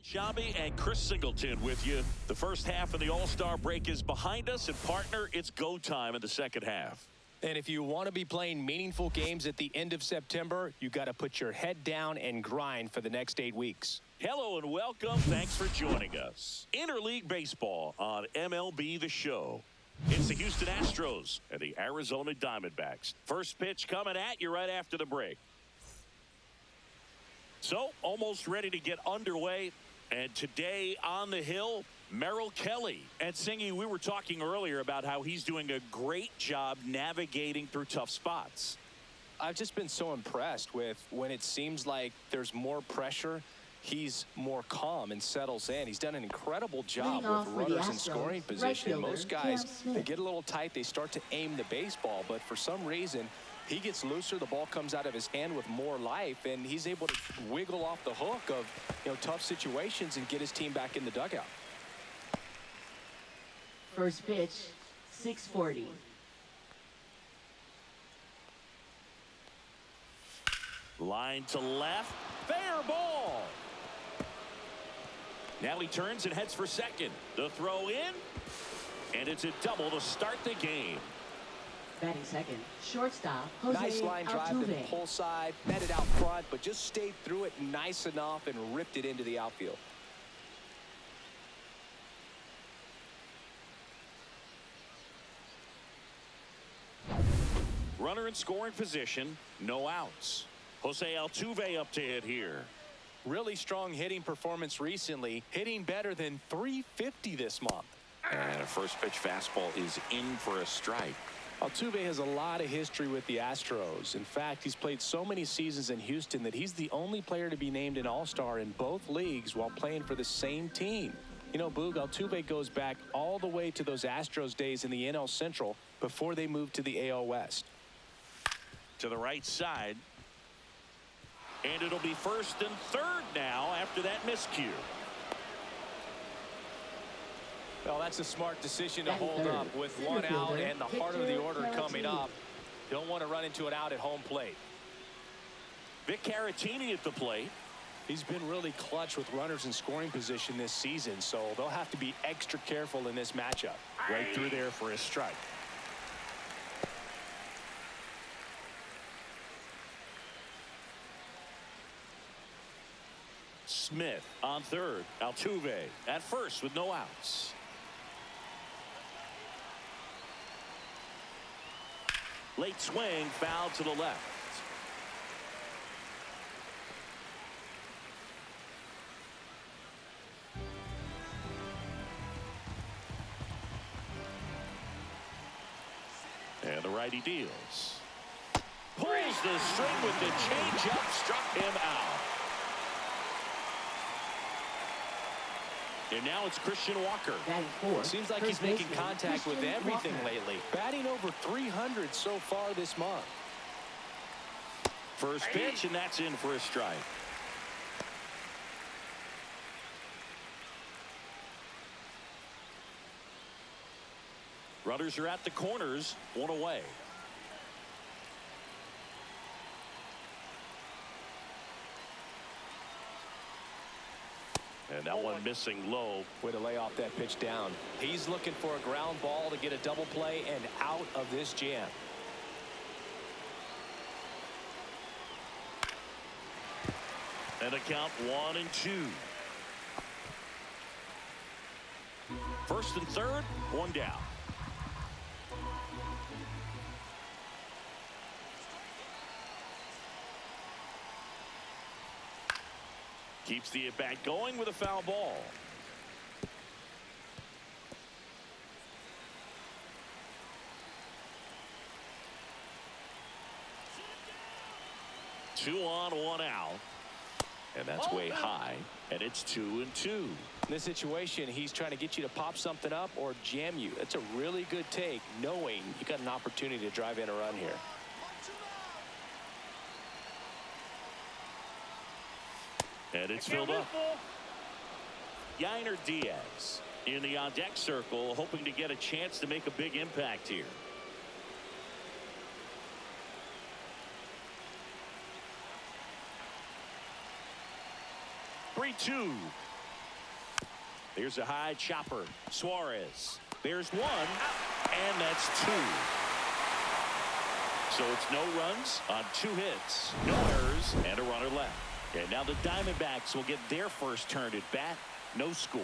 Shabby and Chris Singleton with you. The first half of the All-Star break is behind us, and partner, it's go time in the second half. And if you want to be playing meaningful games at the end of September, you got to put your head down and grind for the next 8 weeks. Hello and welcome. Thanks for joining us. Interleague Baseball on MLB The Show. It's the Houston Astros and the Arizona Diamondbacks. First pitch coming at you right after the break. So, almost ready to get underway. And today on the hill, Merrill Kelly. And Singy, we were talking earlier about how he's doing a great job navigating through tough spots. I've just been so impressed with when it seems like there's more pressure, he's more calm and settles in. He's done an incredible job with runners in scoring position. Most guys, they get a little tight, they start to aim the baseball, but for some reason, he gets looser, the ball comes out of his hand with more life, and he's able to wiggle off the hook of, tough situations and get his team back in the dugout. First pitch, 640. Line to left, fair ball. Now he turns and heads for second. The throw in, and it's a double to start the game. Batting second, shortstop, Jose Nice line drive to the pull side, met it out front, but just stayed through it nice enough and ripped it into the outfield. Runner in scoring position, no outs. Jose Altuve up to hit here. Really strong hitting performance recently, hitting better than .350 this month. And a first pitch fastball is in for a strike. Altuve has a lot of history with the Astros. In fact, he's played so many seasons in Houston that he's the only player to be named an All-Star in both leagues while playing for the same team. Boog, Altuve goes back all the way to those Astros days in the NL Central before they moved to the AL West. To the right side. And it'll be first and third now after that miscue. Well, that's a smart decision to hold up with one out and the heart of the order coming up. Don't want to run into an out at home plate. Vic Caratini at the plate. He's been really clutch with runners in scoring position this season, so they'll have to be extra careful in this matchup. Right through there for a strike. Smith on third. Altuve at first with no outs. Late swing, foul to the left. And the righty deals. Pulls the string with the changeup, struck him out. And now it's Christian Walker. Seems like he's making contact with everything lately. Batting over 300 so far this month. First pitch, and that's in for a strike. Runners are at the corners, one away. And that one missing low. Way to lay off that pitch down. He's looking for a ground ball to get a double play and out of this jam. And a count 1-2. First and third, one down. Keeps the at-bat going with a foul ball. Two on, one out. And that's way high. And it's 2-2. In this situation, he's trying to get you to pop something up or jam you. That's a really good take, knowing you got an opportunity to drive in a run here. And it's filled up. Yainer Diaz in the on-deck circle, hoping to get a chance to make a big impact here. 3-2. Here's a high chopper. Suarez. There's one, and that's two. So it's no runs on 2 hits, no errors, and a runner left. And now the Diamondbacks will get their first turn at bat. No score.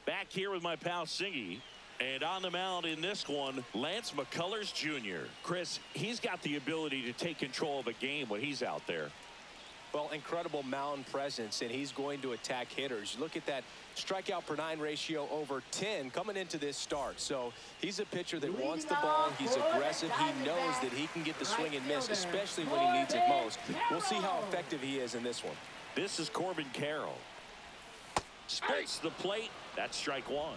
Back here with my pal Singy. And on the mound in this one, Lance McCullers Jr. Chris, he's got the ability to take control of a game when he's out there. Well, incredible mound presence, and he's going to attack hitters. Look at that strikeout per 9 ratio over 10 coming into this start. So he's a pitcher that wants the ball. He's aggressive. He knows that he can get the swing and miss, especially when he needs it most. We'll see how effective he is in this one. This is Corbin Carroll. Splits the plate. That's strike 1.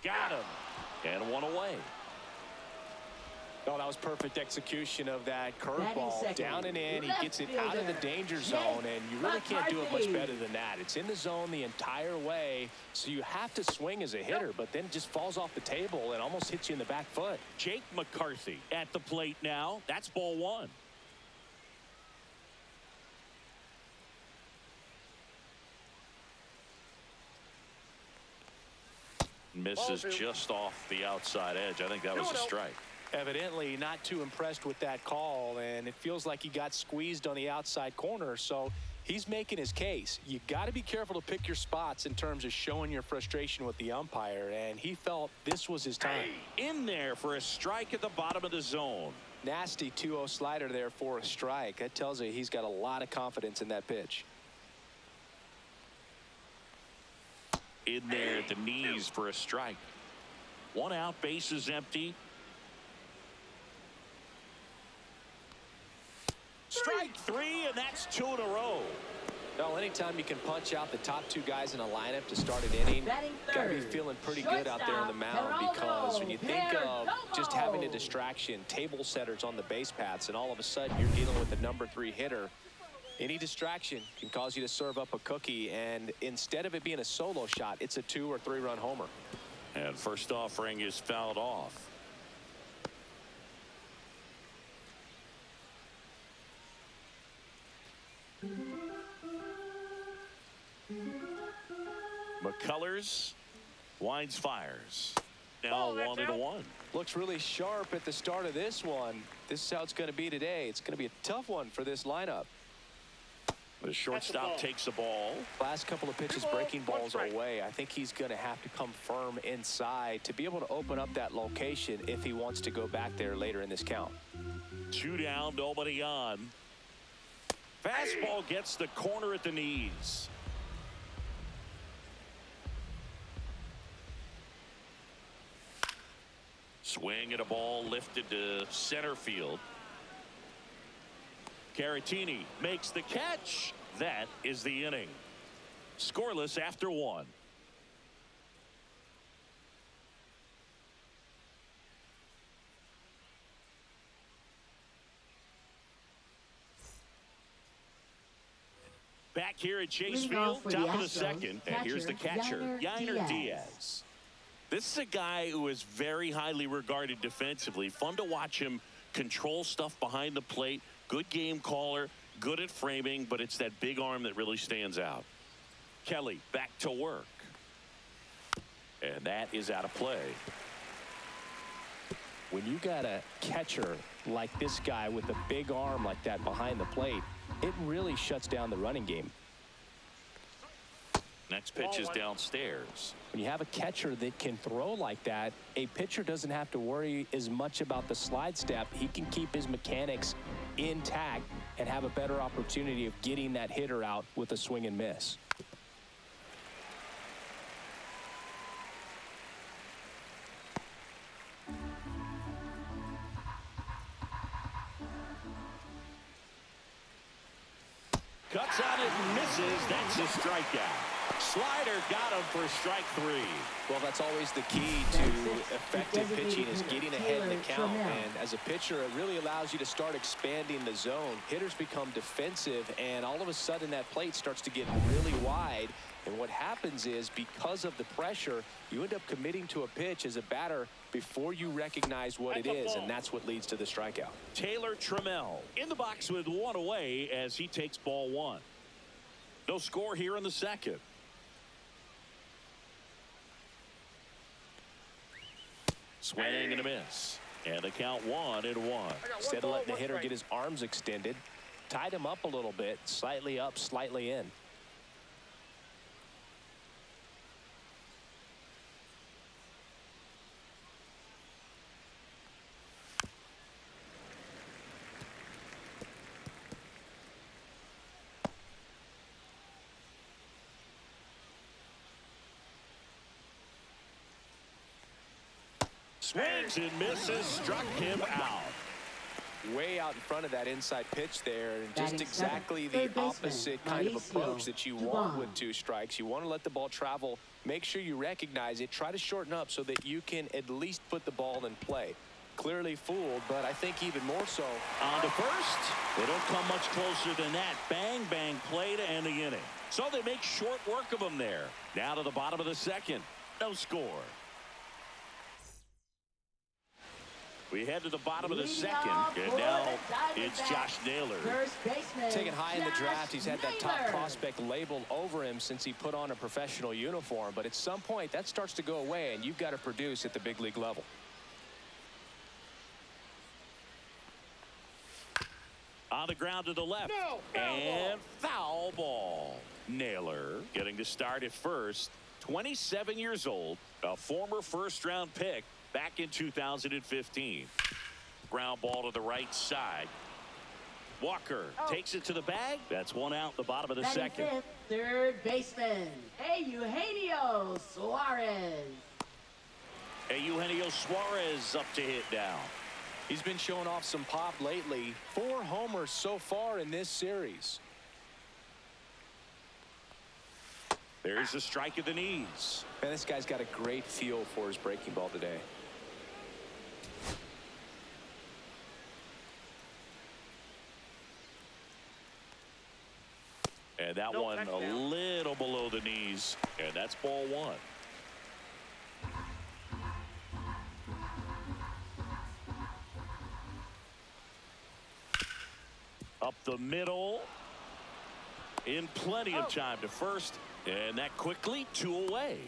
Got him. And one away. Oh, that was perfect execution of that curveball. Down and in. He gets it out of the danger zone, and you really can't do it much better than that. It's in the zone the entire way, so you have to swing as a hitter, but then it just falls off the table and almost hits you in the back foot. Jake McCarthy at the plate now. That's ball 1. Misses just off the outside edge. I think that was a strike. Evidently not too impressed with that call, and it feels like he got squeezed on the outside corner, so he's making his case. You got to be careful to pick your spots in terms of showing your frustration with the umpire, and he felt this was his time. In there for a strike at the bottom of the zone. Nasty 2-0 slider there for a strike. That tells you he's got a lot of confidence in that pitch. In there at the knees for a strike. 1 out, bases empty. Strike 3, and that's 2 in a row. Well, anytime you can punch out the top 2 guys in a lineup to start an inning, got to be feeling pretty good out there on the mound, because when you think of just having a distraction, table setters on the base paths, and all of a sudden you're dealing with the number 3 hitter, any distraction can cause you to serve up a cookie, and instead of it being a solo shot, it's a 2 or 3 run homer. And first offering is fouled off. McCullers winds, fires. Now 1-1. Looks really sharp at the start of this one. This is how it's going to be today. It's going to be a tough one for this lineup. The shortstop takes the ball. Last couple of pitches breaking balls away. I think he's going to have to come firm inside to be able to open up that location if he wants to go back there later in this count. 2 down, nobody on. Fastball gets the corner at the knees. Swing at a ball lifted to center field. Caratini makes the catch. That is the inning. Scoreless after 1. Back here at Chase Field, top of the second, and here's the catcher, Yainer Diaz. This is a guy who is very highly regarded defensively. Fun to watch him control stuff behind the plate. Good game caller, good at framing, but it's that big arm that really stands out. Kelly back to work. And that is out of play. When you got a catcher like this guy with a big arm like that behind the plate, it really shuts down the running game. Next pitch is downstairs. When you have a catcher that can throw like that, a pitcher doesn't have to worry as much about the slide step. He can keep his mechanics intact and have a better opportunity of getting that hitter out with a swing and miss. Cuts on it and misses. That's a strikeout. Slider got him for strike 3. Well, that's always the key to effective pitching, is getting ahead in the count. And as a pitcher, it really allows you to start expanding the zone. Hitters become defensive, and all of a sudden that plate starts to get really wide. And what happens is, because of the pressure, you end up committing to a pitch as a batter before you recognize what it is, and that's what leads to the strikeout. Taylor Trammell in the box with one away as he takes ball 1. No score here in the second. Swing and a miss. And the count 1-1. Instead of letting the hitter get his arms extended, tied him up a little bit, slightly up, slightly in. Swings and misses, struck him out. Way out in front of that inside pitch there, and just exactly the opposite kind of approach that you want with 2 strikes. You want to let the ball travel, make sure you recognize it, try to shorten up so that you can at least put the ball in play. Clearly fooled, but I think even more so. On to first. They don't come much closer than that. Bang, bang play to end the inning. So they make short work of him there. Now to the bottom of the second. No score. We head to the bottom of the second, and now it's Josh Naylor. Taken high in the draft, he's had that top prospect label over him since he put on a professional uniform. But at some point, that starts to go away, and you've got to produce at the big league level. On the ground to the left. And foul ball. Naylor getting to start at first. 27 years old, a former first-round pick back in 2015. Ground ball to the right side. Walker takes it to the bag. That's one out, the bottom of the second. Fifth, third baseman, Eugenio Suarez. Eugenio Suarez up to hit down. He's been showing off some pop lately. 4 homers so far in this series. There's a strike at the knees. Man, this guy's got a great feel for his breaking ball today. And that one a little below the knees. And that's ball 1. Up the middle. In plenty of time to first. And that quickly 2 away.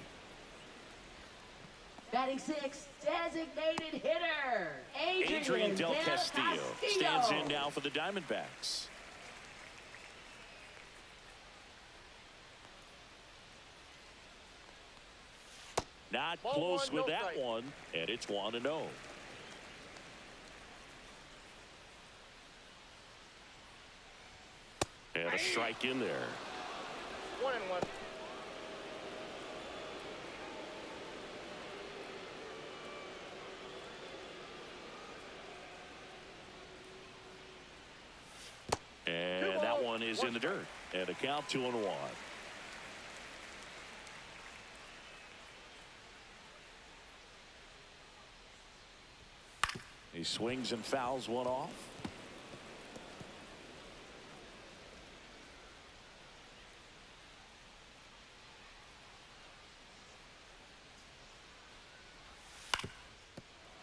Batting 6, designated hitter, Adrian Del Castillo stands in now for the Diamondbacks. Not close with that one, and it's 1-0. And a strike in there. 1-1. And that one is in the dirt. And a count 2-1. He swings and fouls one off.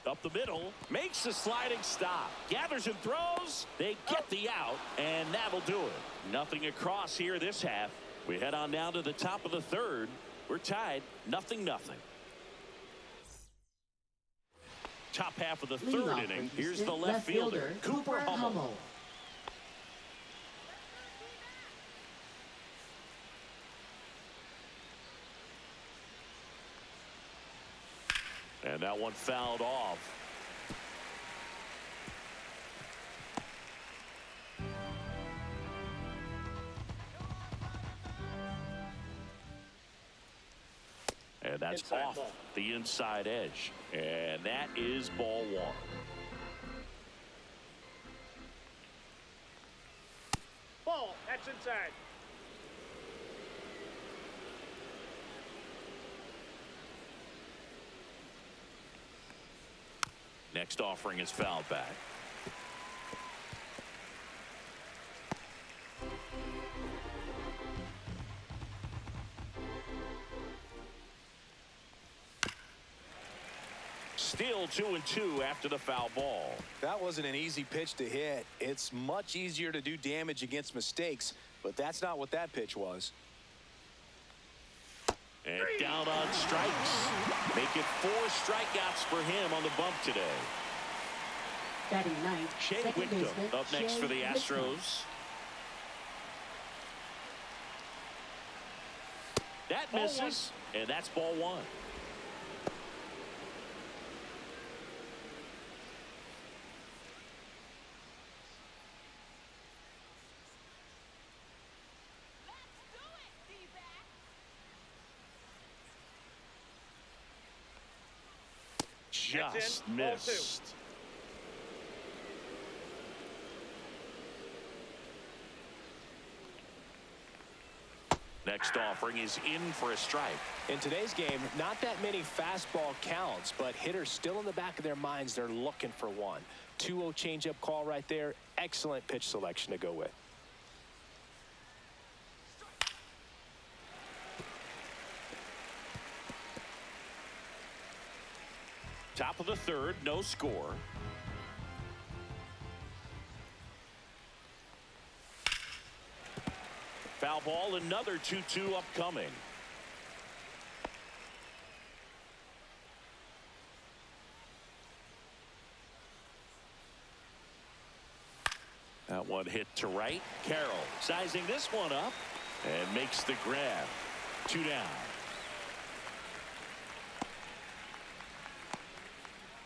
Up the middle, makes the sliding stop, gathers and throws. They get the out, and that'll do it. Nothing across here this half. We head on down to the top of the third. We're tied 0-0. Top half of the third inning. Here's the left fielder, Cooper Hummel. And that one fouled off. And that's inside off ball. The inside edge. And that is ball 1. Ball at That's inside. Next offering is fouled back. Still 2-2 after the foul ball. That wasn't an easy pitch to hit. It's much easier to do damage against mistakes, but that's not what that pitch was. And down on strikes. Make it 4 strikeouts for him on the bump today. Batting ninth, Shea second Whitcomb baseman, up next for the Shea Astros. Whitcomb. That misses, and that's ball 1. Just missed. Next offering is in for a strike. In today's game, not that many fastball counts, but hitters still in the back of their minds, they're looking for one. 2-0 changeup call right there. Excellent pitch selection to go with. Top of the third, no score. Foul ball, another 2-2 upcoming. That one hit to right. Carroll sizing this one up and makes the grab. 2 down.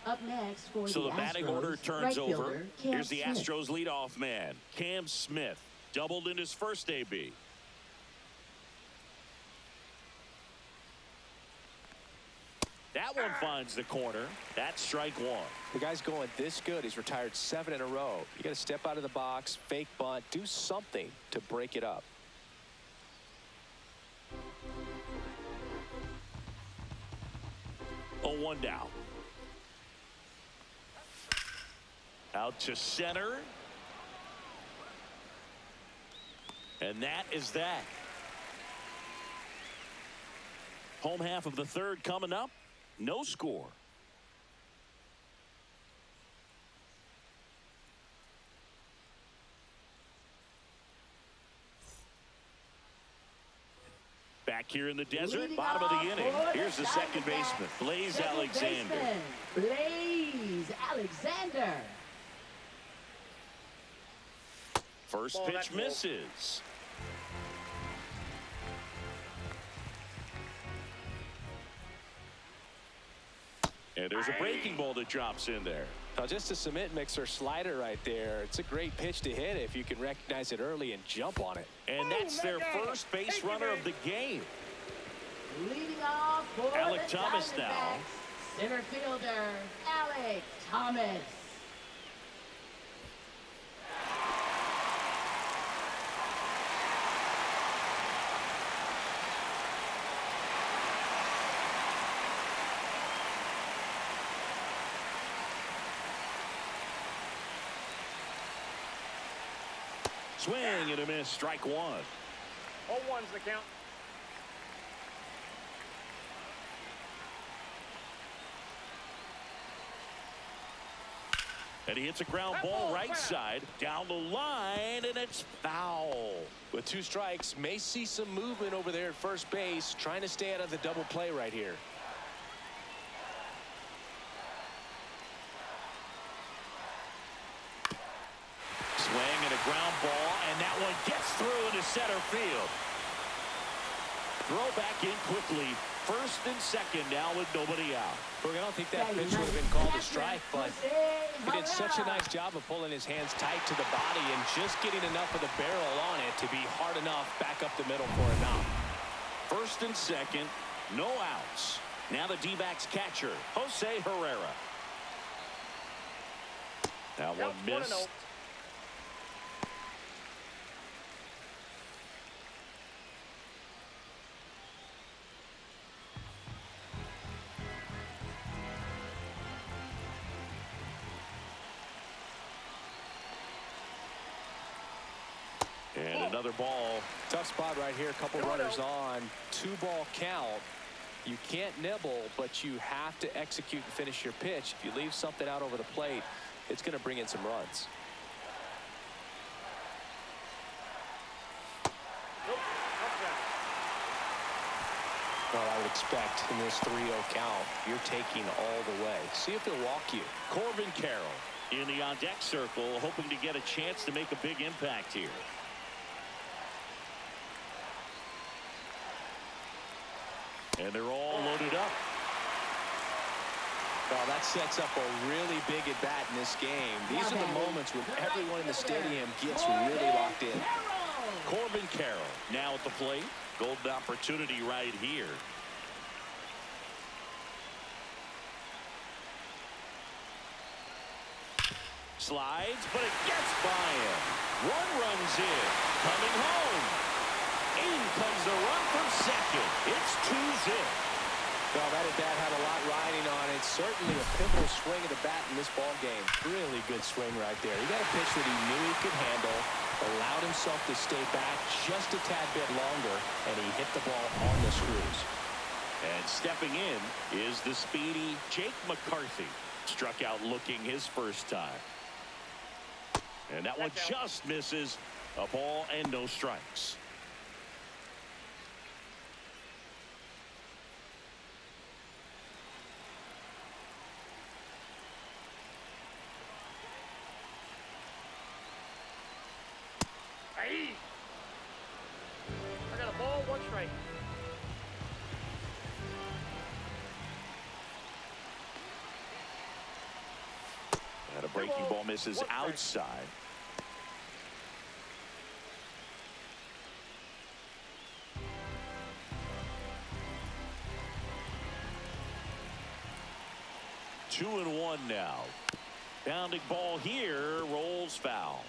Up next for So the the batting Astros, order turns right over. fielder, Cam Here's the Smith. Astros leadoff man, Cam Smith. Doubled in his first AB. That one finds the corner. That's strike 1. The guy's going this good. He's retired 7 in a row. You got to step out of the box, fake bunt, do something to break it up. Oh, 1 down. Out to center. And that is that. Home half of the third coming up. No score. Back here in the desert, Leading bottom of the off inning. for Here's the second Diamondbacks, baseman, Blaze second Alexander. baseman, Blaze Alexander. First Ball, pitch that's low. misses. And there's a breaking ball that drops in there. Now just a cement mixer slider right there. It's a great pitch to hit if you can recognize it early and jump on it. And that's their first base runner of the game. Leading off for Alec the Thomas Diamondbacks, now. center fielder Alec Thomas. Swing and a miss, strike 1. 0-1's the count. And he hits a ground ball right side down the line, and it's foul. With 2 strikes, may see some movement over there at first base, trying to stay out of the double play right here. Swing and a ground ball, and that one gets through into center field. Throw back in quickly. First and second now with nobody out. Look, I don't think that pitch would have been called a strike, but he did such a nice job of pulling his hands tight to the body and just getting enough of the barrel on it to be hard enough back up the middle for a knock. First and second, no outs. Now the D-backs catcher, Jose Herrera. That one missed. another ball. Tough spot right here. A couple runners on. 2-ball count. You can't nibble, but you have to execute and finish your pitch. If you leave something out over the plate, it's going to bring in some runs. Well, I would expect in this 3-0 count, you're taking all the way. See if he'll walk you. Corbin Carroll in the on-deck circle, hoping to get a chance to make a big impact here. And they're all loaded up. Well, that sets up a really big at-bat in this game. These are the moments when everyone in the stadium gets really locked in. Corbin Carroll now at the plate. Golden opportunity right here. Slides, but it gets by him. One runs in. Coming home. In comes the run from second. It's 2-0. Well, that at-bat had a lot riding on it. Certainly a pivotal swing of the bat in this ball game. Really good swing right there. He got a pitch that he knew he could handle, allowed himself to stay back just a tad bit longer, and he hit the ball on the screws. And stepping in is the speedy Jake McCarthy. Struck out looking his first time. And that one just misses. A ball and no strikes. I got a ball, 1 strike. And a breaking ball misses outside. Two and one now. Bounding ball here, rolls foul.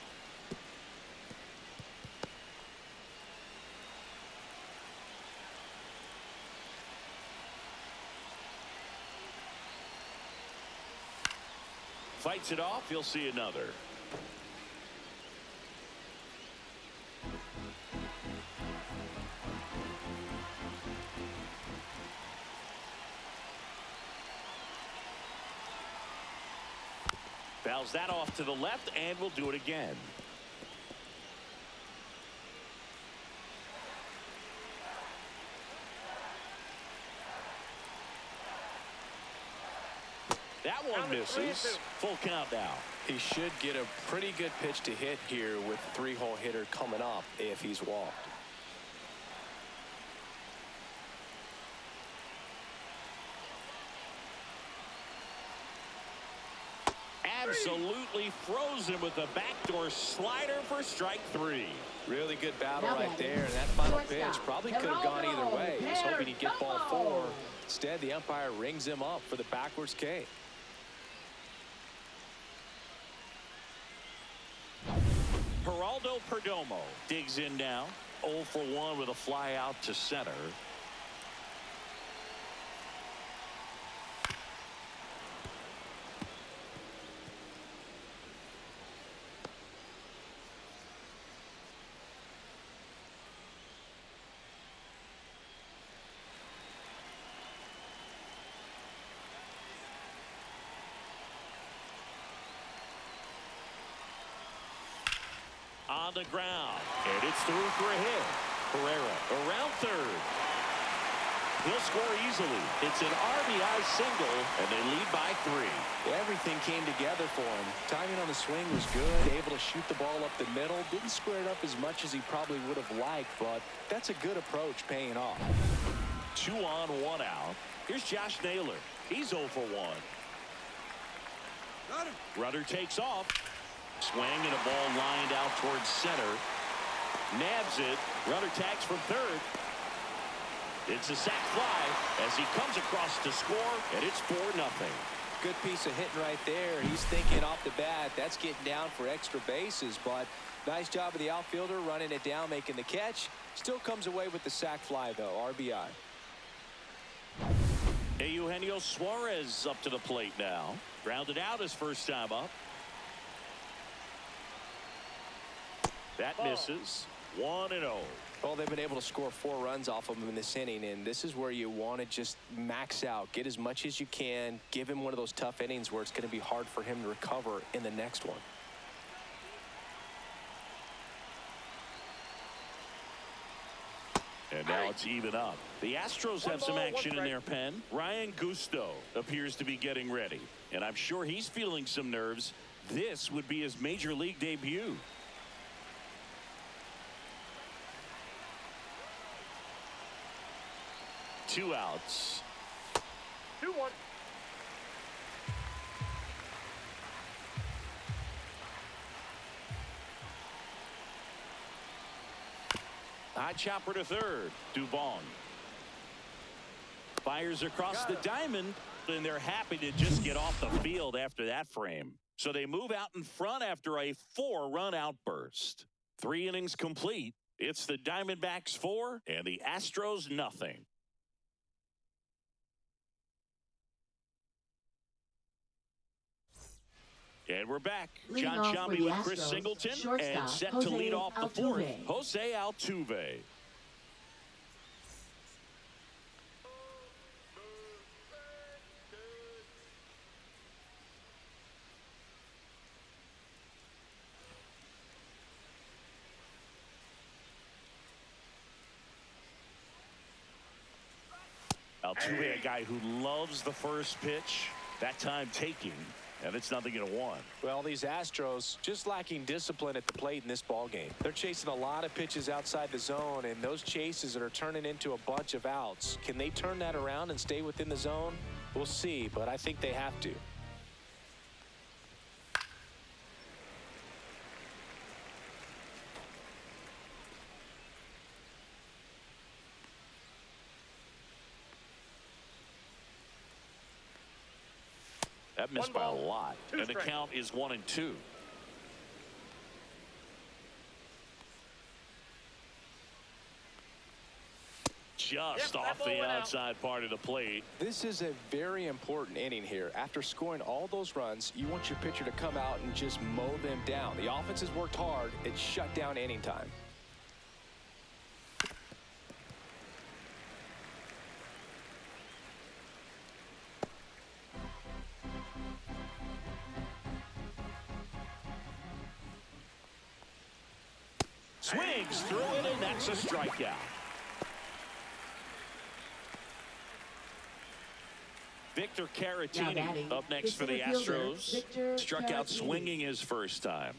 Fights it off. You'll see another. Fouls that off to the left, and we'll do it again. That one misses. Full count now. He should get a pretty good pitch to hit here with the 3-hole hitter coming up if he's walked. Absolutely frozen with a backdoor slider for strike 3. Really good battle right there, and that final pitch probably could have gone either way. He was hoping he'd get ball 4. Instead, the umpire rings him up for the backwards K. Geraldo Perdomo digs in now. 0 for 1 with a fly out to center. On the ground, and it's through for a hit. Herrera around third. He'll score easily. It's an RBI single, and they lead by 3. Everything came together for him. Timing on the swing was good. Able to shoot the ball up the middle. Didn't square it up as much as he probably would have liked, but that's a good approach paying off. 2 on, 1 out. Here's Josh Naylor. He's 0 for 1. Runner takes off. Swing and a ball lined out towards center. Nabs it. Runner tags from third. It's a sac fly as he comes across to score, and it's 4-0. Good piece of hitting right there. He's thinking off the bat, that's getting down for extra bases, but nice job of the outfielder running it down, making the catch. Still comes away with the sac fly, though. RBI. Eugenio Suarez up to the plate now. Grounded out his first time up. That misses. 1-0. Well, they've been able to score 4 runs off of him in this inning, and this is where you want to just max out, get as much as you can, give him one of those tough innings where it's going to be hard for him to recover in the next one. And now it's even up. The Astros have some action in their pen. Ryan Gusto appears to be getting ready, and I'm sure he's feeling some nerves. This would be his major league debut. Two outs. 2-1. High chopper to third. Dubon fires across the diamond, and they're happy to just get off the field after that frame. So they move out in front after a 4-run outburst. 3 innings complete. It's the Diamondbacks 4 and the Astros nothing. And we're back. John Shambi with Chris Singleton and set to lead off the 4th, Jose Altuve. Altuve, a guy who loves the first pitch, that time taking. And it's 0-1. Well, these Astros just lacking discipline at the plate in this ball game. They're chasing a lot of pitches outside the zone, and those chases that are turning into a bunch of outs. Can they turn that around and stay within the zone? We'll see, but I think they have to. That missed by a lot. And the count is 1-2. Just off the outside part of the plate. This is a very important inning here. After scoring all those runs, you want your pitcher to come out and just mow them down. The offense has worked hard. It's shut down inning time. Swings through it, and that's a strikeout. Victor Caratini up next for the Astros. Struck out swinging his first time.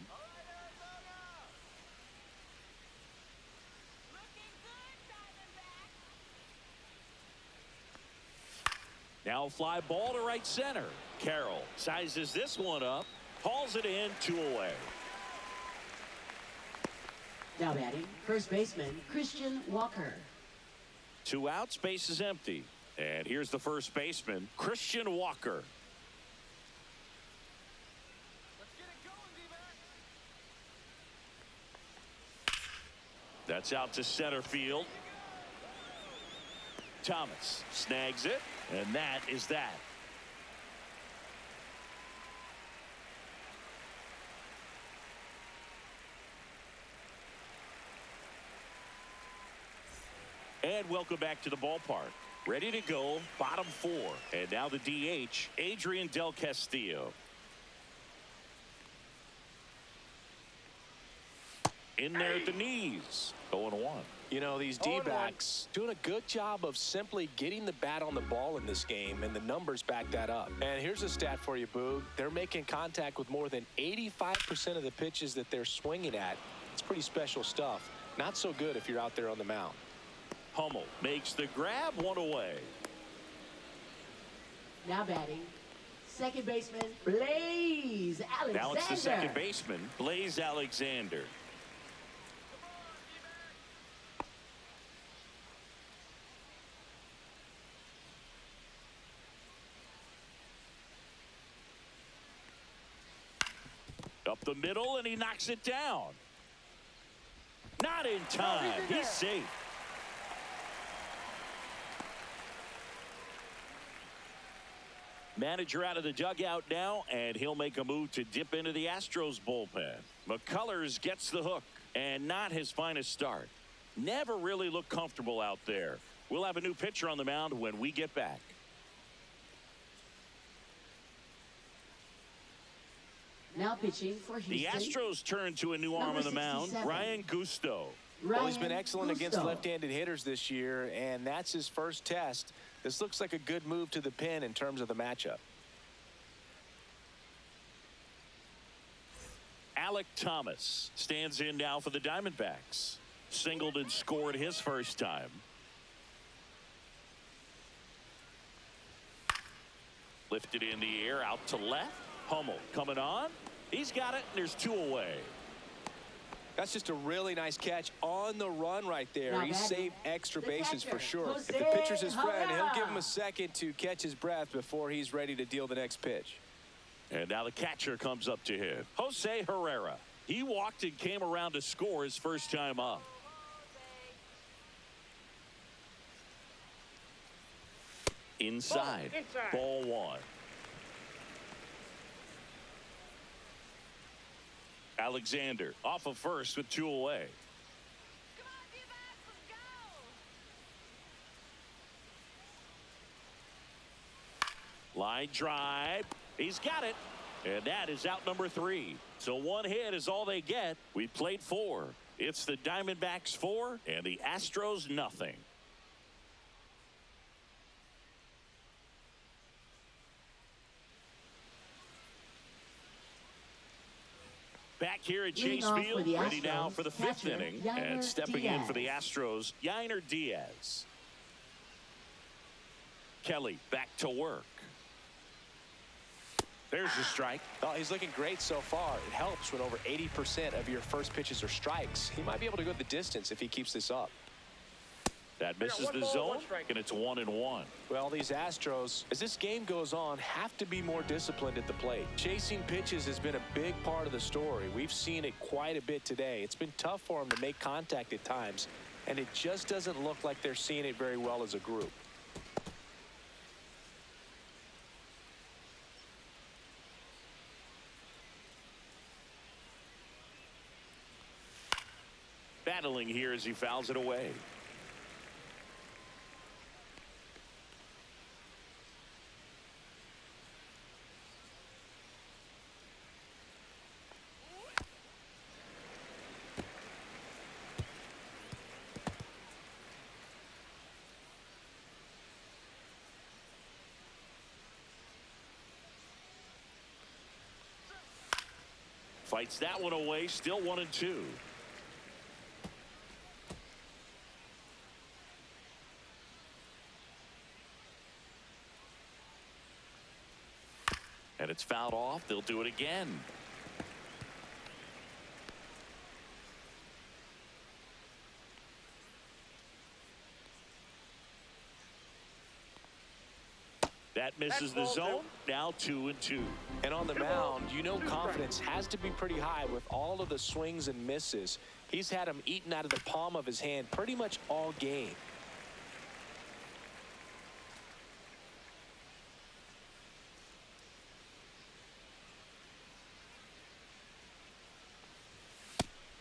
Now fly ball to right center. Carroll sizes this one up, hauls it in, 2 away. Now batting, first baseman, Christian Walker. 2 outs, base is empty. And here's the first baseman, Christian Walker. That's out to center field. Thomas snags it, and that is that. And welcome back to the ballpark. Ready to go, bottom 4. And now the DH, Adrian Del Castillo. In there at the knees. 0-1. You know, these D-backs doing a good job of simply getting the bat on the ball in this game, and the numbers back that up. And here's a stat for you, Boog. They're making contact with more than 85% of the pitches that they're swinging at. It's pretty special stuff. Not so good if you're out there on the mound. Hummel makes the grab, 1 away. Now batting, second baseman, Blaze Alexander. Now it's the second baseman, Blaze Alexander. Up the middle, and he knocks it down. Not in time. He's safe. Manager out of the dugout now, and he'll make a move to dip into the Astros bullpen. McCullers gets the hook, and not his finest start. Never really looked comfortable out there. We'll have a new pitcher on the mound when we get back. Now pitching for Houston. The Astros turn to a new arm on the mound, Ryan Gusto. Well, he's been excellent against left-handed hitters this year, and that's his first test. This looks like a good move to the pin in terms of the matchup. Alek Thomas stands in now for the Diamondbacks. Singled and scored his first time. Lifted in the air out to left. Hummel coming on. He's got it, and there's 2 away. That's just a really nice catch on the run right there. He saved extra bases for sure. If the pitcher's his friend, he'll give him a second to catch his breath before he's ready to deal the next pitch. And now the catcher comes up to him. Jose Herrera. He walked and came around to score his first time up. Inside. Ball 1. Alexander off of first with 2 away. Line drive. He's got it. And that is out number 3. So 1 hit is all they get. We played 4. It's the Diamondbacks 4 and the Astros nothing. Back here at Chase Field, ready now for the 5th inning. And stepping in for the Astros, Yainer Diaz. Kelly back to work. There's the strike. Oh, he's looking great so far. It helps when over 80% of your first pitches are strikes. He might be able to go the distance if he keeps this up. That misses the zone, and it's 1-1. Well, these Astros, as this game goes on, have to be more disciplined at the plate. Chasing pitches has been a big part of the story. We've seen it quite a bit today. It's been tough for them to make contact at times, and it just doesn't look like they're seeing it very well as a group. Battling here as he fouls it away. Fights that one away, still 1-2. And it's fouled off. They'll do it again. That misses the zone. Now 2-2. And on the mound, you know confidence has to be pretty high with all of the swings and misses. He's had them eaten out of the palm of his hand pretty much all game.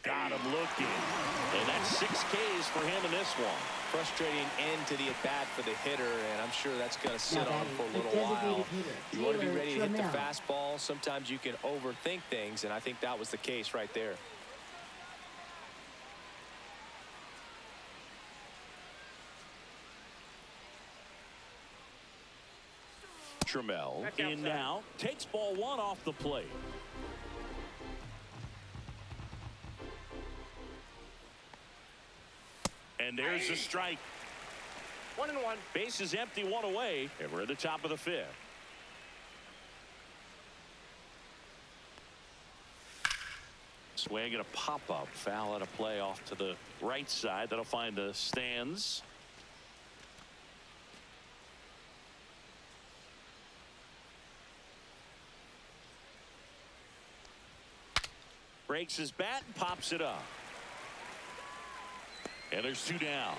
Got him looking. And that's 6 Ks for him in this one. Frustrating end to the at-bat for the hitter, and I'm sure that's going to sit on for a little while. You want to be ready to hit the fastball. Sometimes you can overthink things, and I think that was the case right there. Trammell in now. Takes ball 1 off the plate. And there's a strike. 1-1. Base is empty, 1 away, and we're at the top of the 5th. Swing and a pop-up. Foul and a play off to the right side. That'll find the stands. Breaks his bat and pops it up. And there's 2 down.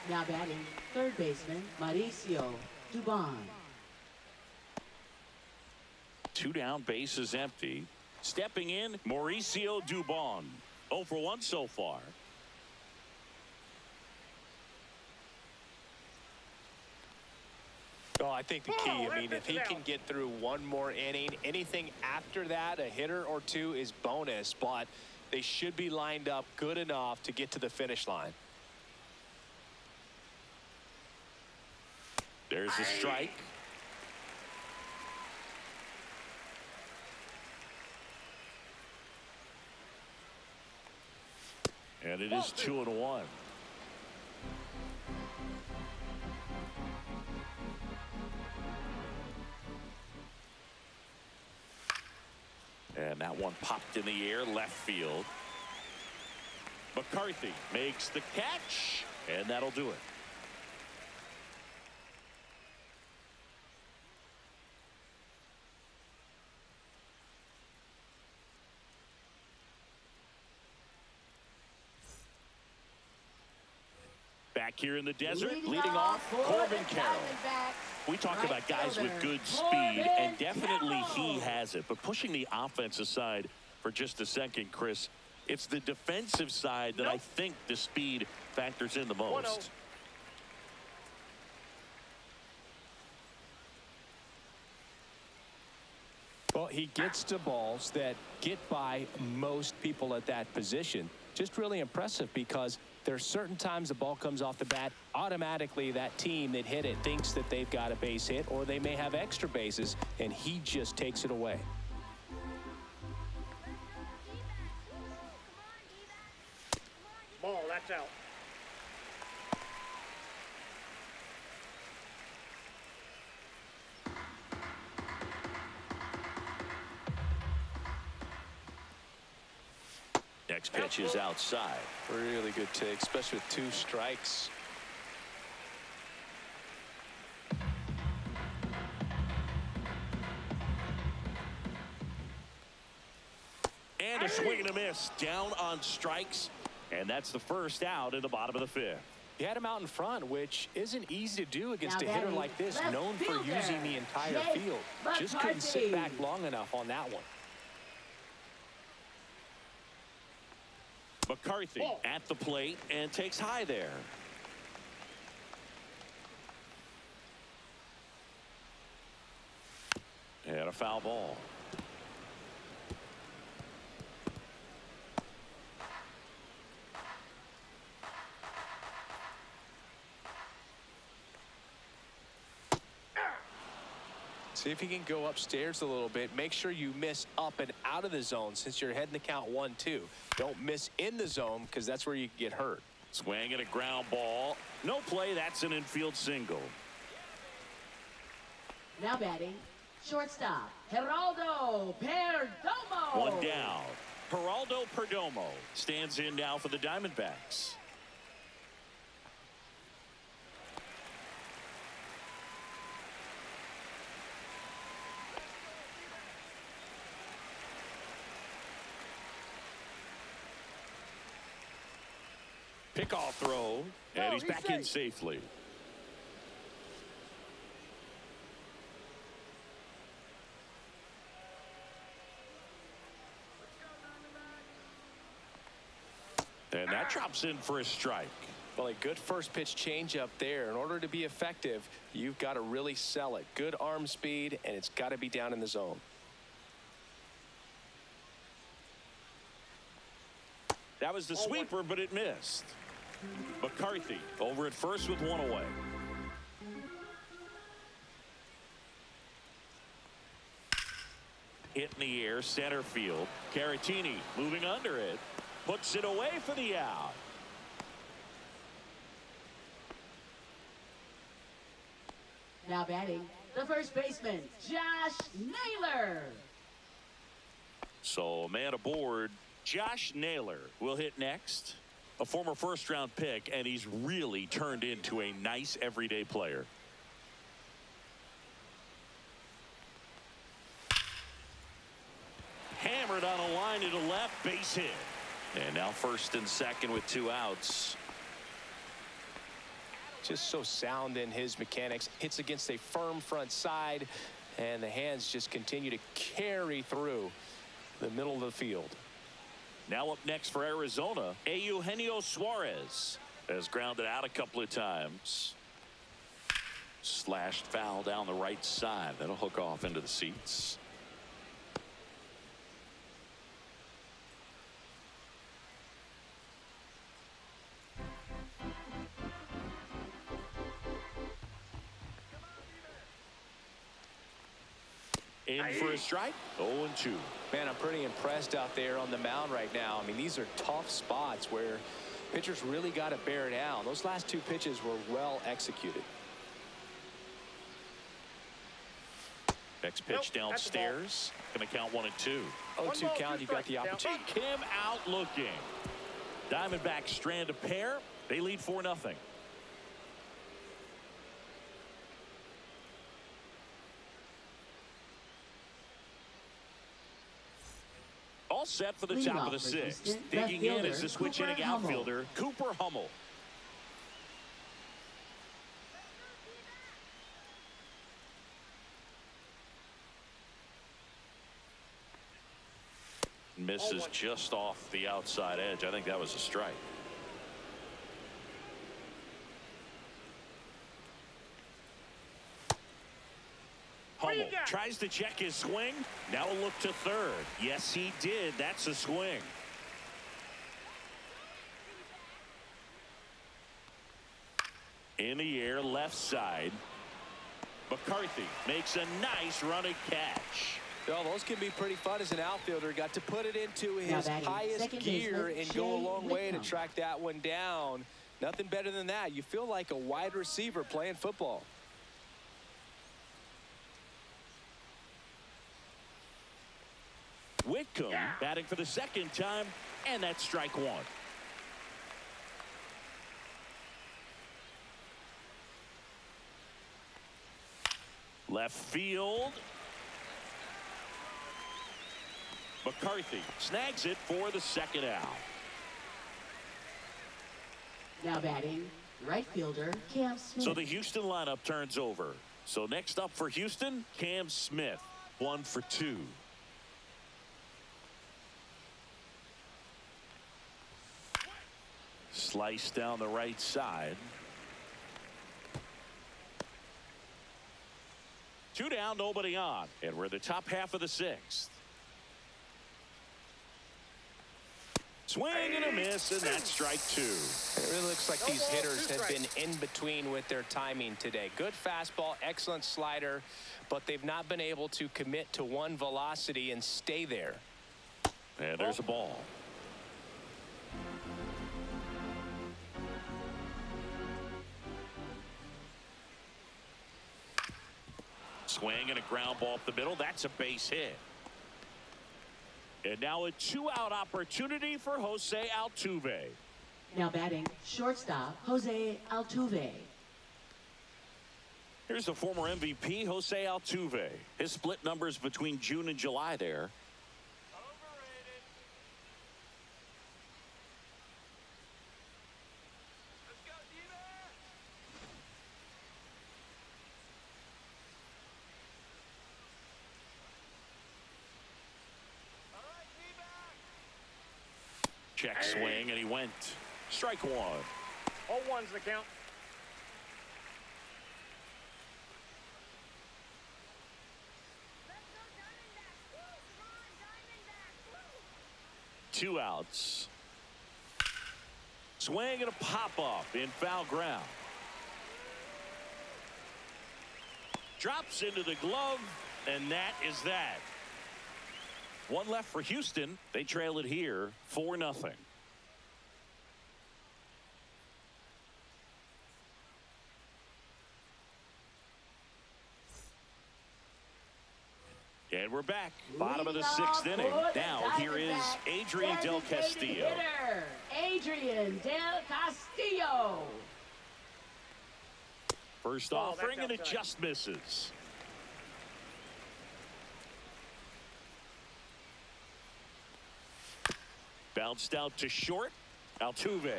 Now batting, third baseman, Mauricio Dubon. 2 down, base is empty. Stepping in, Mauricio Dubon. 0 for 1 so far. Oh, I think the key, I mean, if he can get through one more inning, anything after that, a hitter or two is bonus, but they should be lined up good enough to get to the finish line. There's a strike. And it is 2-1. And that one popped in the air, left field. McCarthy makes the catch, and that'll do it. Back here in the desert, leading off, Corbin Carroll. We talk about guys with good speed, and definitely he has it. But pushing the offense aside for just a second, Chris, it's the defensive side that I think the speed factors in the most. Well, he gets to balls that get by most people at that position. Just really impressive because there's certain times the ball comes off the bat, automatically that team that hit it thinks that they've got a base hit, or they may have extra bases, and he just takes it away. Ball, that's out. Next pitch is outside. Really good take, especially with 2 strikes. And a swing and a miss, down on strikes, and that's the first out in the bottom of the 5th. He had him out in front, which isn't easy to do against a hitter like this, known for using the entire field. Just couldn't sit back long enough on that one. McCarthy at the plate and takes high there. And a foul ball. See if you can go upstairs a little bit. Make sure you miss up and out of the zone since you're heading the count 1-2. Don't miss in the zone because that's where you get hurt. Swing and a ground ball. No play. That's an infield single. Now batting, shortstop, Geraldo Perdomo. One down. Geraldo Perdomo stands in now for the Diamondbacks. Pickoff throw, and he's back in safely. And that drops in for a strike. Well, a good first pitch change up there. In order to be effective, you've got to really sell it. Good arm speed, and it's got to be down in the zone. That was the sweeper, but it missed. McCarthy over at first with one away. Hit in the air, center field. Caratini moving under it. Puts it away for the out. Now batting, the first baseman, Josh Naylor. So a man aboard. Josh Naylor will hit next. A former first-round pick, and he's really turned into a nice everyday player. Hammered on a line to the left, base hit. And now first and second with 2 outs. Just so sound in his mechanics. Hits against a firm front side, and the hands just continue to carry through the middle of the field. Now up next for Arizona, Eugenio Suarez has grounded out a couple of times. Slashed foul down the right side. That'll hook off into the seats. In for a strike. 0-2. Man, I'm pretty impressed out there on the mound right now. I mean, these are tough spots where pitchers really got to bear down. Those last two pitches were well executed. Next pitch downstairs. Going to count 1-2. 0-2 count. You got the opportunity. Take him out looking. Diamondbacks strand a pair. They lead 4-0. All set for the top of the sixth. Digging in is the switch inning outfielder, Cooper Hummel. Misses just off the outside edge. I think that was a strike. Hummel tries to check his swing. Now a look to third. Yes, he did. That's a swing. In the air, left side. McCarthy makes a nice running catch. Well, those can be pretty fun as an outfielder. Got to put it into his highest gear and go a long way to track that one down. Nothing better than that. You feel like a wide receiver playing football. Whitcomb batting for the second time, and that's strike one. Left field. McCarthy snags it for the second out. Now batting, right fielder Cam Smith. So the Houston lineup turns over. So next up for Houston, Cam Smith, 1 for 2. Slice down the right side. 2 down, nobody on. And we're the top half of the sixth. Swing and a miss, and that's strike 2. It really looks like these hitters have been in between with their timing today. Good fastball, excellent slider, but they've not been able to commit to one velocity and stay there. And there's a ball. Swing and a ground ball up the middle. That's a base hit. And now a 2-out opportunity for Jose Altuve. Now batting, shortstop Jose Altuve. Here's the former MVP, Jose Altuve. His split numbers between June and July there. Check swing, and he went. Strike 1. 0-1's the count. Two outs. Swing and a pop-up in foul ground. Drops into the glove, and that is that. One left for Houston. They trail it here 4-0. And we're back. Bottom of the sixth inning. Now here is Adrian Del Castillo. Adrian Del Castillo. First offering, and it just misses. Bounced out to short. Altuve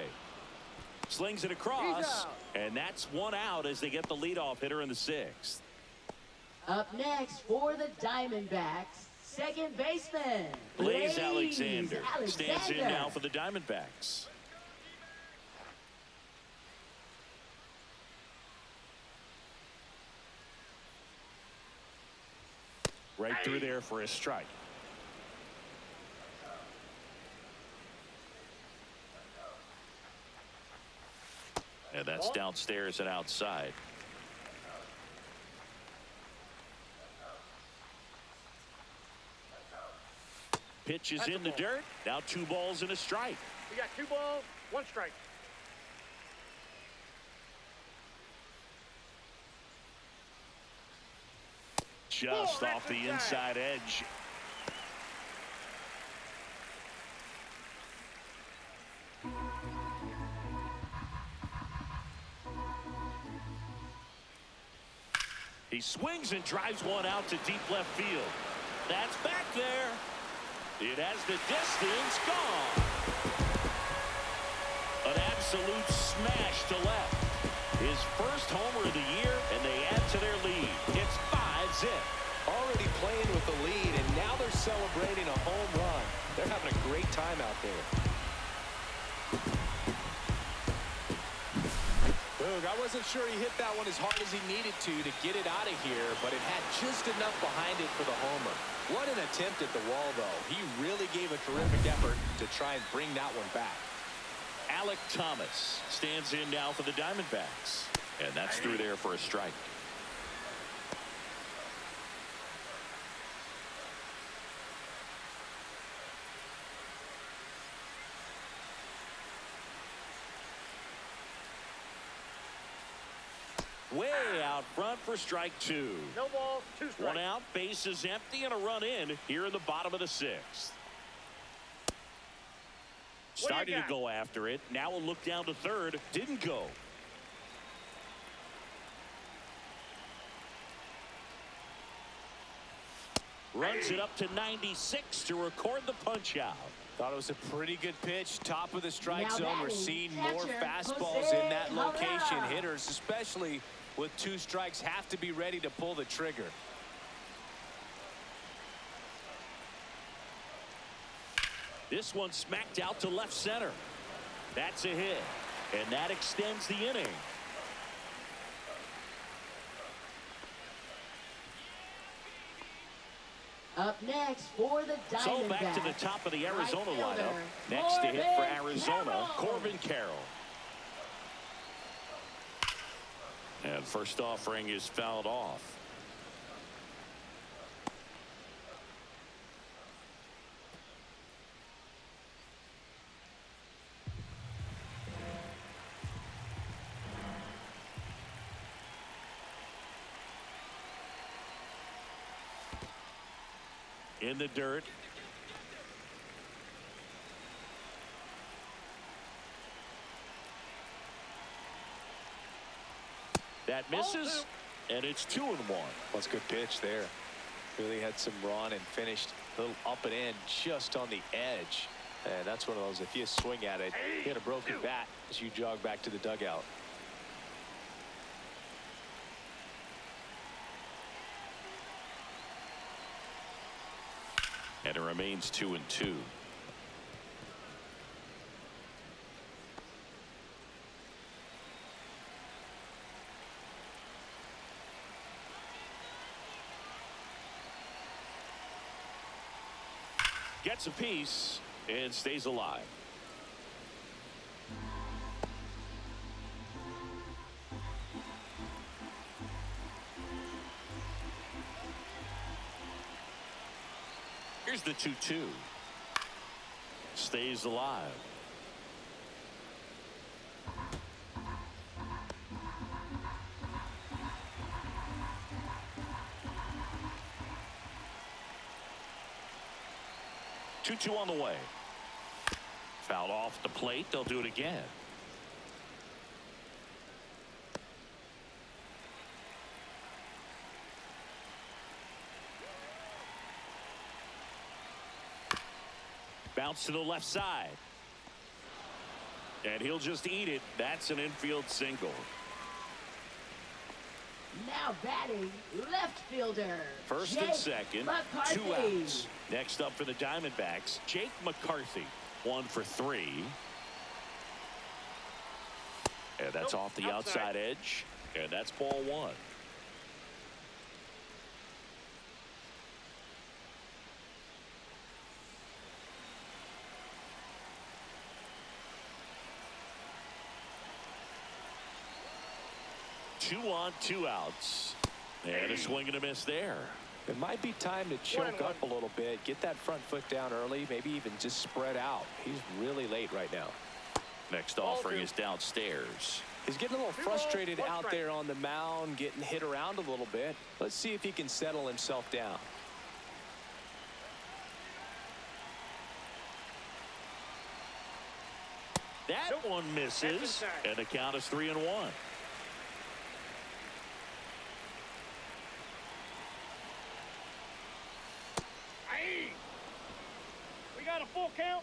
slings it across, and that's 1 out as they get the leadoff hitter in the sixth. Up next for the Diamondbacks, second baseman, Blaze Alexander stands in now for the Diamondbacks. Right through there for a strike. And that's downstairs and outside. Pitch is in the dirt. Now 2 balls and a strike. We got 2 balls, 1 strike. Just off the inside edge. He swings and drives one out to deep left field. That's back there. It has the distance. Gone. An absolute smash to left. His first homer of the year, and they add to their lead. It's 5-zip. Already playing with the lead, and now they're celebrating a home run. They're having a great time out there. Boog, I wasn't sure he hit that one as hard as he needed to get it out of here, but it had just enough behind it for the homer. What an attempt at the wall, though. He really gave a terrific effort to try and bring that one back. Alec Thomas stands in now for the Diamondbacks, and that's through there for a strike. Way out front for strike 2. No balls, 2 strikes. 1 out, base is empty, and a run in here in the bottom of the 6th. Started to go after it. Now a look down to third. Didn't go. Runs it up to 96 to record the punch out. Thought it was a pretty good pitch. Top of the strike zone. We're seeing more fastballs in that location. Hitters, especially with 2 strikes, have to be ready to pull the trigger. This one smacked out to left center. That's a hit, and that extends the inning. Up next for the Diamondbacks. So back to the top of the Arizona lineup. Next to hit for Arizona, Corbin Carroll. And first offering is fouled off. In the dirt. That misses, and it's 2-1. That's a good pitch there. Really had some run and finished a little up and in just on the edge. And that's one of those, if you swing at it, you get a broken bat as you jog back to the dugout. And it remains 2-2. Gets a piece and stays alive. Here's the 2-2. Stays alive. Two on the way. Fouled off the plate. They'll do it again. Bounce to the left side. And he'll just eat it. That's an infield single. Now batting, left fielder. First Jake and second, McCarthy. 2 outs. Next up for the Diamondbacks, Jake McCarthy, 1 for 3. And that's off the outside edge, and that's ball 1. Two on, 2 outs. And a swing and a miss there. It might be time to choke up a little bit, get that front foot down early, maybe even just spread out. He's really late right now. Next offering is downstairs. He's getting a little frustrated out there on the mound, getting hit around a little bit. Let's see if he can settle himself down. That one misses, and the count is 3-1. We got a full count.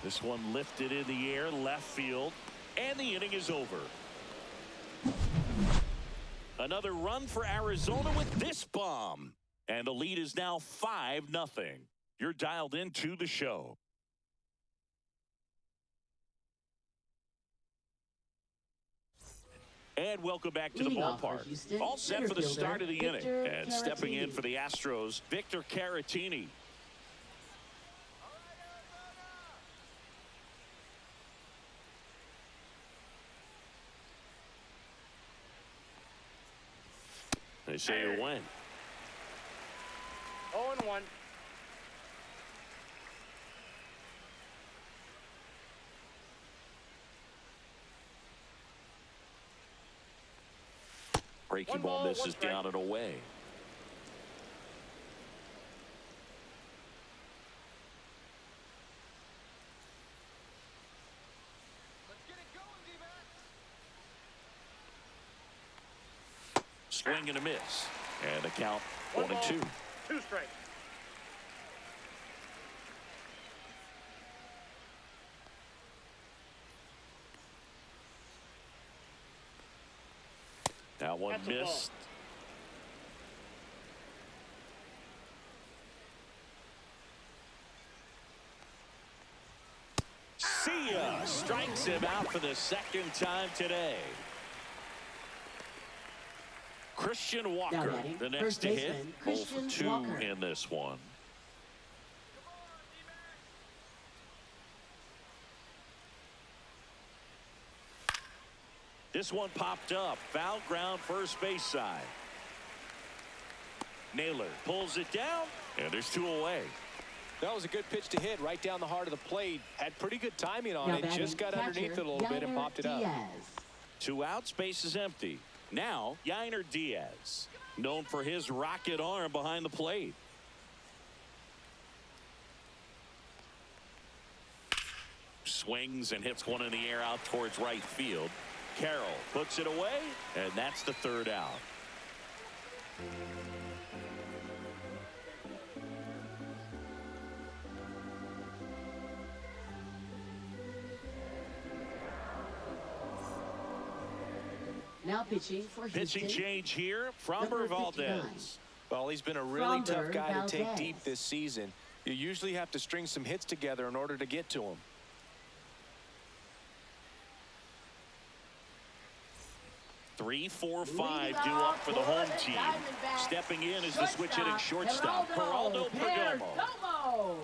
This one lifted in the air, left field, and the inning is over. Another run for Arizona with this bomb, and the lead is now 5-0. You're dialed into the show. And welcome back to the ballpark. All set for the start of the inning. And stepping in for the Astros, Victor Caratini. They say you win. 0-1. Breaking ball misses down and away. Swing and a miss. And the count 1-2. 2 strikes. That one missed. See ya. Strikes him out for the second time today. Christian Walker, the next to hit. 0 for 2 in this one. This one popped up. Foul ground, first base side. Naylor pulls it down, and there's 2 away. That was a good pitch to hit right down the heart of the plate. Had pretty good timing on it. Just got underneath it a little bit and popped it up. 2 outs, base is empty. Now, Yainer Diaz, known for his rocket arm behind the plate. Swings and hits one in the air out towards right field. Carroll puts it away, and that's the 3rd out. Now pitching for Houston. Pitching change here from Valdez. Well, he's been a really tough guy to take Valdez. deep this season. You usually have to string some hits together in order to get to him. 3, 4, 5 due up for the home team. Stepping in is the switch hitting shortstop, Geraldo Perdomo.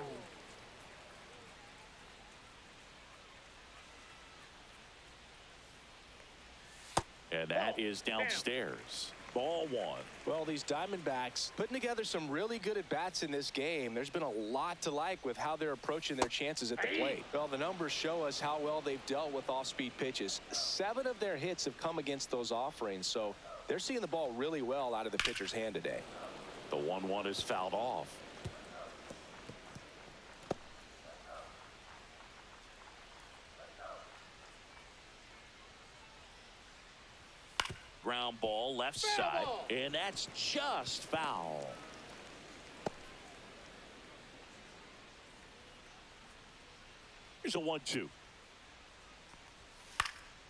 And that is downstairs. Ball 1. Well, these Diamondbacks putting together some really good at-bats in this game. There's been a lot to like with how they're approaching their chances at the plate. Well, the numbers show us how well they've dealt with off-speed pitches. 7 of their hits have come against those off-range, so they're seeing the ball really well out of the pitcher's hand today. The 1-1 is fouled off. Ground ball left side, and that's just foul. Here's a 1-2.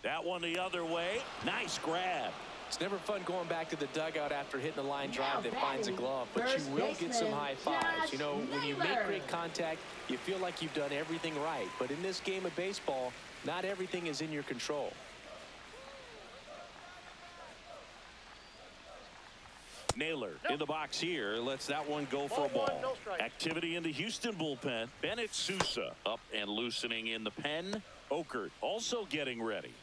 That one the other way. Nice grab. It's never fun going back to the dugout after hitting a line drive that finds a glove, but you will get some high fives. You know, when you make great contact, you feel like you've done everything right. But in this game of baseball, not everything is in your control. Naylor in the box here. Lets that one go for a ball. Activity in the Houston bullpen. Bennett Sousa up and loosening in the pen. Okert also getting ready.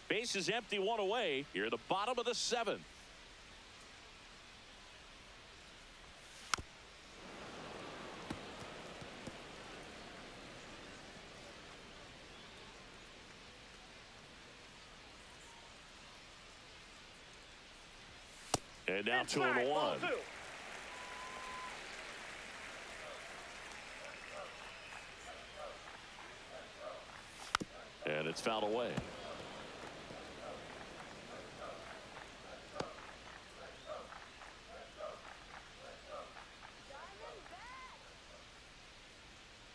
Base is empty, one away. Here at the bottom of the 7th. And now 2-1. And it's fouled away.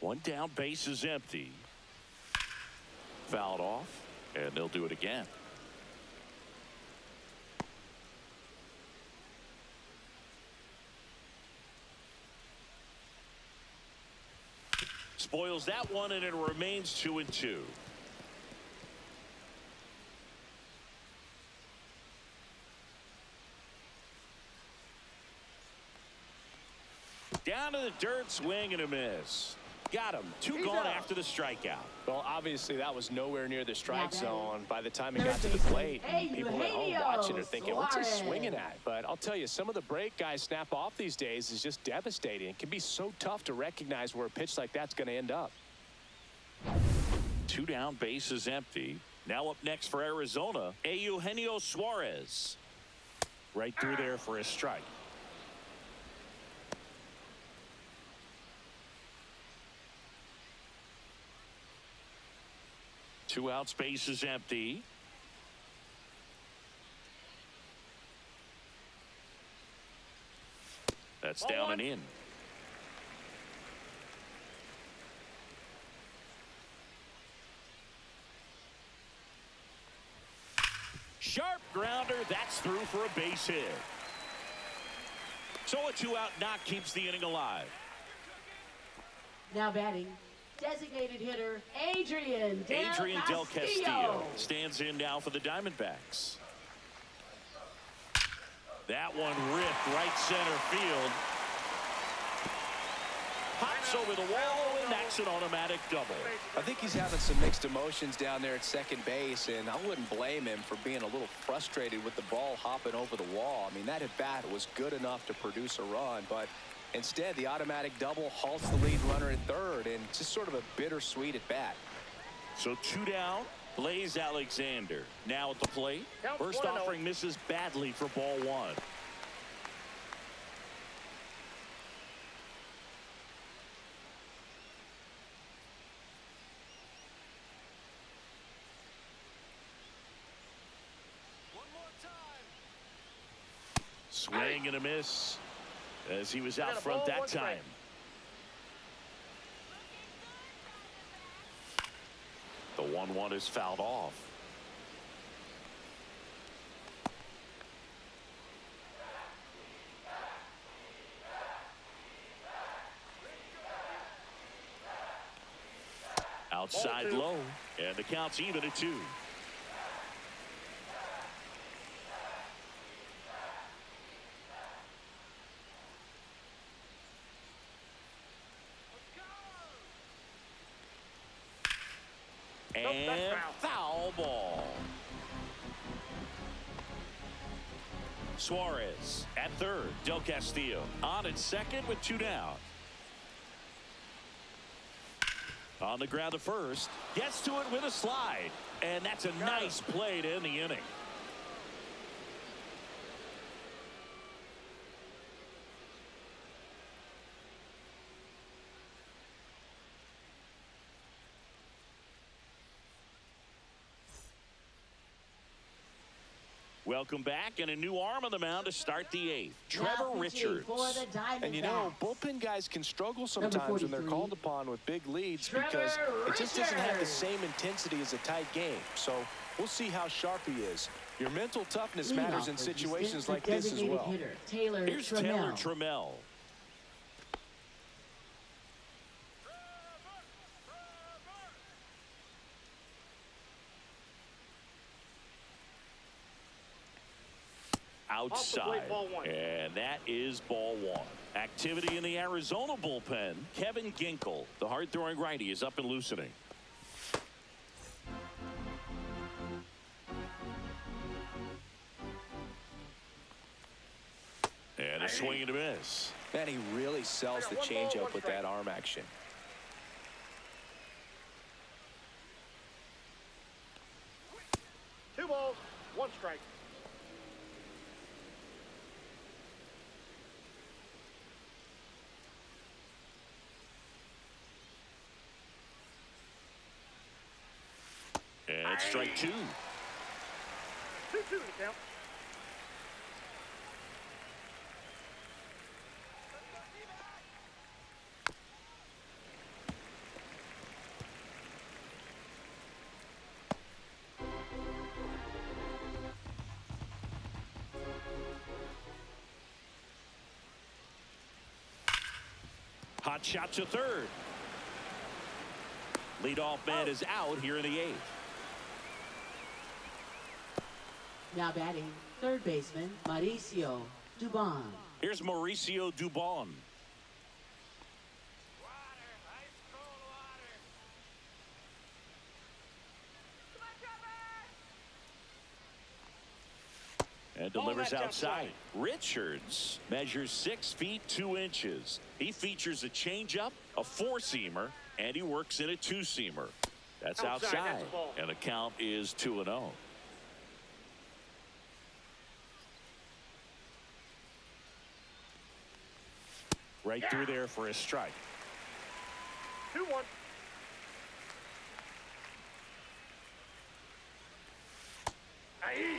One down, base is empty. Fouled off, and they'll do it again. Spoils that one, and it remains 2-2. Down to the dirt, swing and a miss. Got him. Two gone after the strikeout. Well, obviously that was nowhere near the strike zone by the time it got to the plate. People at home watching are thinking, what's he swinging at? But I'll tell you, some of the break guys snap off these days is just devastating. It can be so tough to recognize where a pitch like that's going to end up. 2 down, base is empty. Now up next for Arizona, Eugenio Suarez. Right through there for a strike. Two out, space is empty. That's down and in. Sharp grounder. That's through for a base hit. So a 2-out knock keeps the inning alive. Now batting, designated hitter Adrian Del Castillo stands in now for the Diamondbacks. That one ripped right center field. Pops over the wall, and that's an automatic double. I think he's having some mixed emotions down there at second base, and I wouldn't blame him for being a little frustrated with the ball hopping over the wall. I mean, that at bat was good enough to produce a run, but instead the automatic double halts the lead runner at third, and just sort of a bittersweet at bat. So 2 down. Blaze Alexander now at the plate. First offering misses badly for ball 1. Swing and a miss as he was out front that time. The 1-1 is fouled off. Outside low, and the count's even at 2. And foul ball. Suarez at third. Del Castillo on at second with 2 down. On the ground to first. Gets to it with a slide. And that's a nice play to end the inning. Welcome back, and a new arm on the mound to start the eighth. Trevor Richards. And you know, bullpen guys can struggle sometimes when they're called upon with big leads because it just doesn't have the same intensity as a tight game. So we'll see how sharp he is. Your mental toughness matters in situations like this as well. Here's Taylor Trammell. Outside, and that is ball one. Activity in the Arizona bullpen. Kevin Ginkel, the hard-throwing righty, is up and loosening. And a swing and a miss. Man, he really sells the changeup with that arm action. Two balls, one strike. And it's strike two. 2-2 to count. Hot shot to third. Leadoff man is out here in the eighth. Now batting, third baseman, Mauricio Dubon. Here's Mauricio Dubon. And delivers outside. Richards measures 6 feet 2 inches. He features a changeup, a four-seamer, and he works in a two-seamer. That's outside. And the count is 2-0. Right through there for a strike. 2-1. Aye.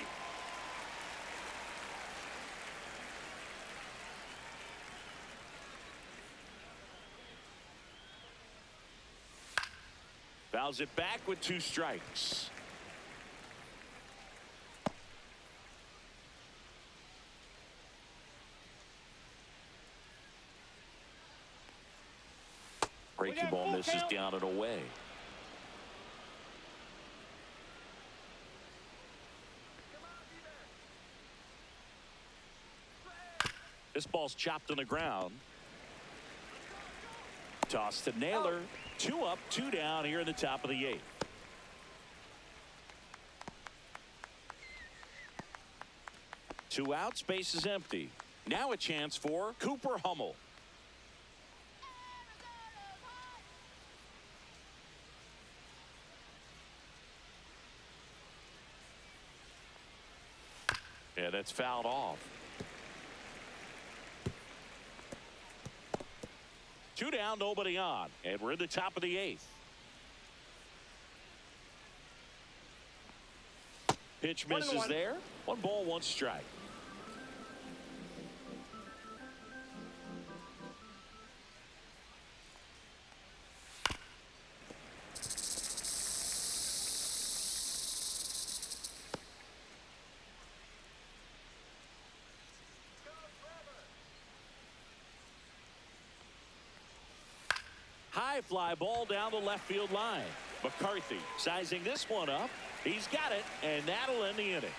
Fouls it back with 2 strikes. Breaking ball misses down and away. This ball's chopped on the ground. Toss to Naylor. 2 up, 2 down here in the top of the 8th. Two out, space is empty. Now a chance for Cooper Hummel. Yeah, that's fouled off. 2 down, nobody on, and we're in the top of the 8th. Pitch misses there. 1 ball, 1 strike. High fly ball down the left field line. McCarthy sizing this one up. He's got it, and that'll end the inning.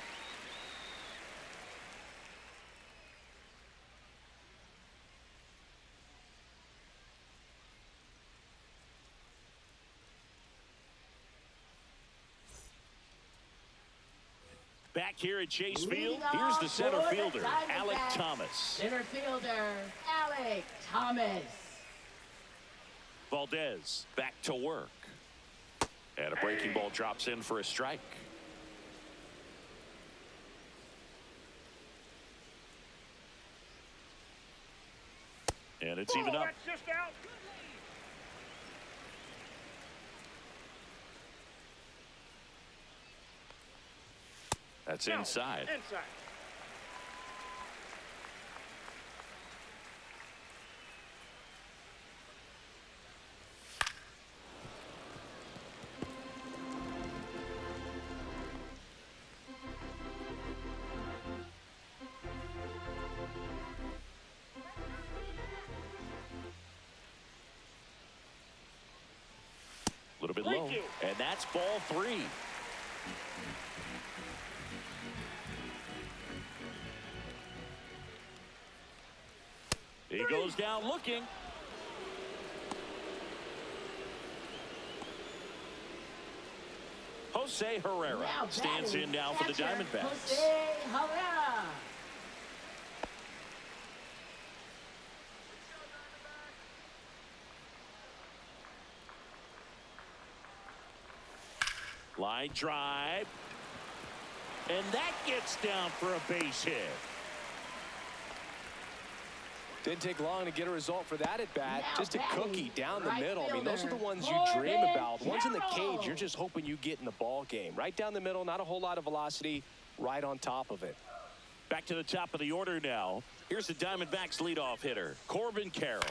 Back here at Chase Field, here's the center fielder, Alec Thomas. Center fielder, Alec Thomas. Valdez back to work. And a breaking ball drops in for a strike. And it's even up. That's just out. That's No, inside. Inside. A little bit low. And that's ball 3. He goes down looking. Jose Herrera stands in now for the Diamondbacks. Jose Herrera. Line drive. And that gets down for a base hit. Didn't take long to get a result for that at bat. Now Just a batting, cookie down the right middle. I mean, those are the fielder, ones you dream about. Ones in the cage, you're just hoping you get in the ball game. Right down the middle, not a whole lot of velocity, right on top of it. Back to the top of the order now. Here's the Diamondbacks leadoff hitter, Corbin Carroll.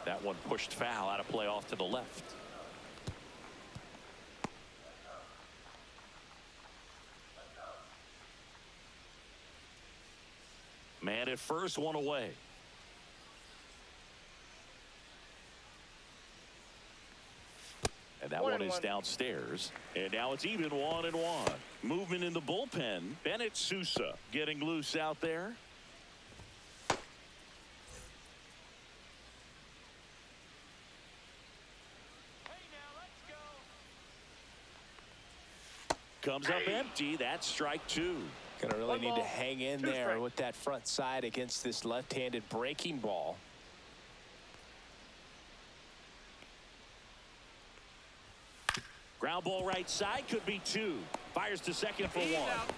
That one pushed foul out of play off to the left. Man at first, one away. And that one is downstairs. And now it's even 1-1. Movement in the bullpen. Bennett Sousa getting loose out there. Comes up empty. That's strike 2. Gonna really need to hang in there strikes. with that front side against this left-handed breaking ball. Ground ball right side, could be 2. Fires to second for 1.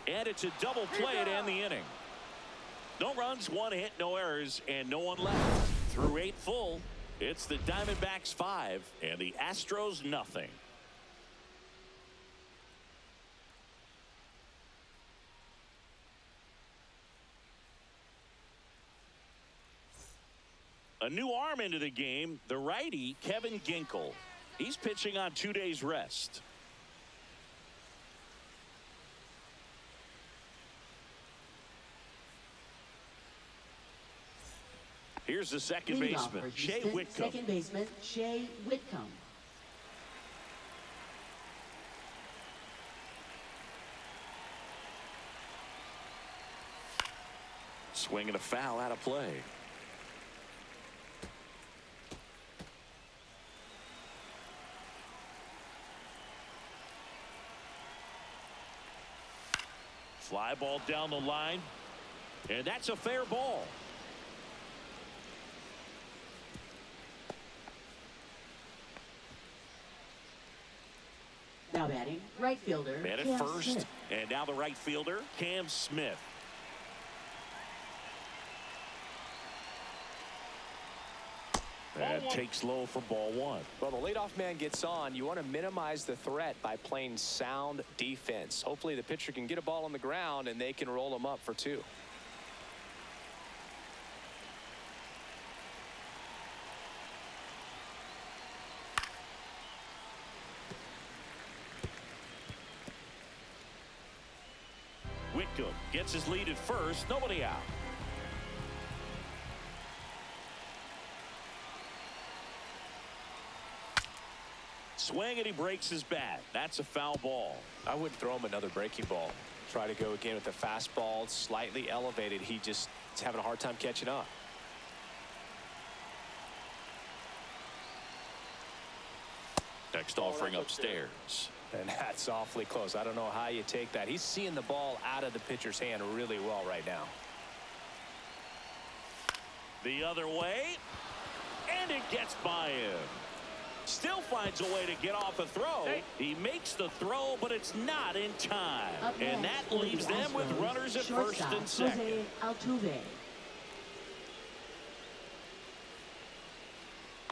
And it's a double play to end the inning. No runs, 1 hit, no errors, and no one left. Through 8 full, it's the Diamondbacks 5 and the Astros nothing. A new arm into the game, the righty, Kevin Ginkel. He's pitching on 2 days rest. Here's the second baseman, Shea Whitcomb. Second baseman, Shea Whitcomb. Swinging a foul out of play. Fly ball down the line. And that's a fair ball. Now batting, right fielder. Man at Cam first. Smith. And now the right fielder, Cam Smith. That takes low for ball 1. Well, the leadoff man gets on. You want to minimize the threat by playing sound defense. Hopefully the pitcher can get a ball on the ground and they can roll him up for 2. Whitcomb gets his lead at first. Nobody out. Swing and he breaks his bat. That's a foul ball. I wouldn't throw him another breaking ball. Try to go again with the fastball. It's slightly elevated. He just is having a hard time catching up. Next offering upstairs. And that's awfully close. I don't know how you take that. He's seeing the ball out of the pitcher's hand really well right now. The other way. And it gets by him. Still finds a way to get off a throw. He makes the throw, but it's not in time. And that leaves them with runners at first and second. Jose Altuve.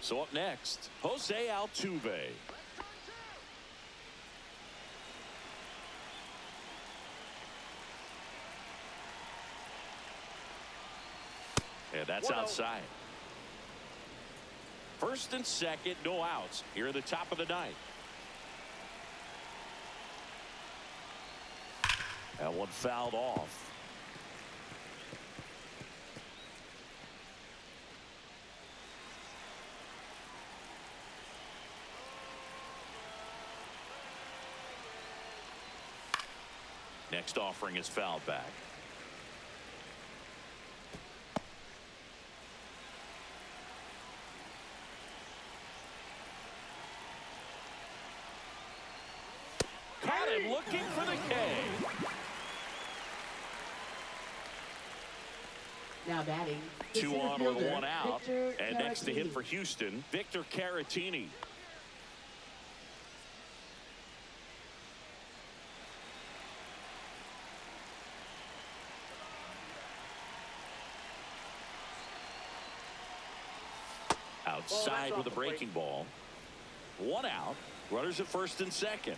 So up next, Jose Altuve. That's outside. First and second, no outs here at the top of the ninth. That one fouled off. Next offering is fouled back. Caught him looking for the K. Now batting. 2 on with 1 out. Victor And next to hit Caratini. for Houston, Victor Caratini. Outside with a breaking ball. 1 out. Runners at first and second.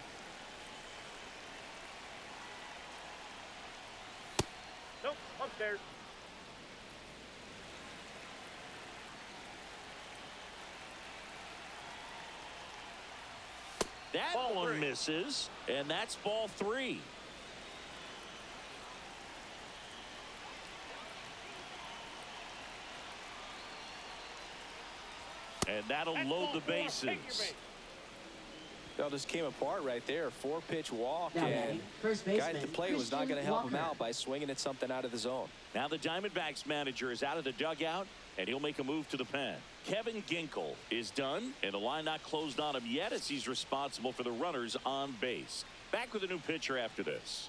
Nope, upstairs. That Ball one 3. misses, and that's ball 3. And that'll That's load ball the 4. Take your bases. base. That just came apart right there. 4-pitch walk, Now and batting. First guy baseman. at the plate was not going to help him Walker. out by swinging at something out of the zone. Now the Diamondbacks manager is out of the dugout, and he'll make a move to the pen. Kevin Ginkel is done, and the line not closed on him yet as he's responsible for the runners on base. Back with a new pitcher after this.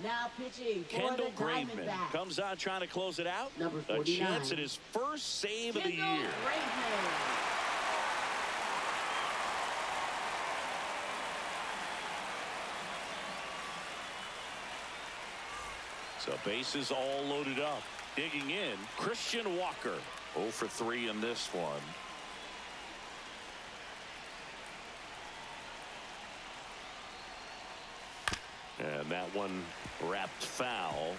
Now pitching for Kendall the Graveman Diamondbacks. comes on trying to close it out. Number A 49. chance at his first save of the Kendall year. Graveman. So bases all loaded up. Digging in, Christian Walker. 0 for 3 in this one. And that one wrapped foul.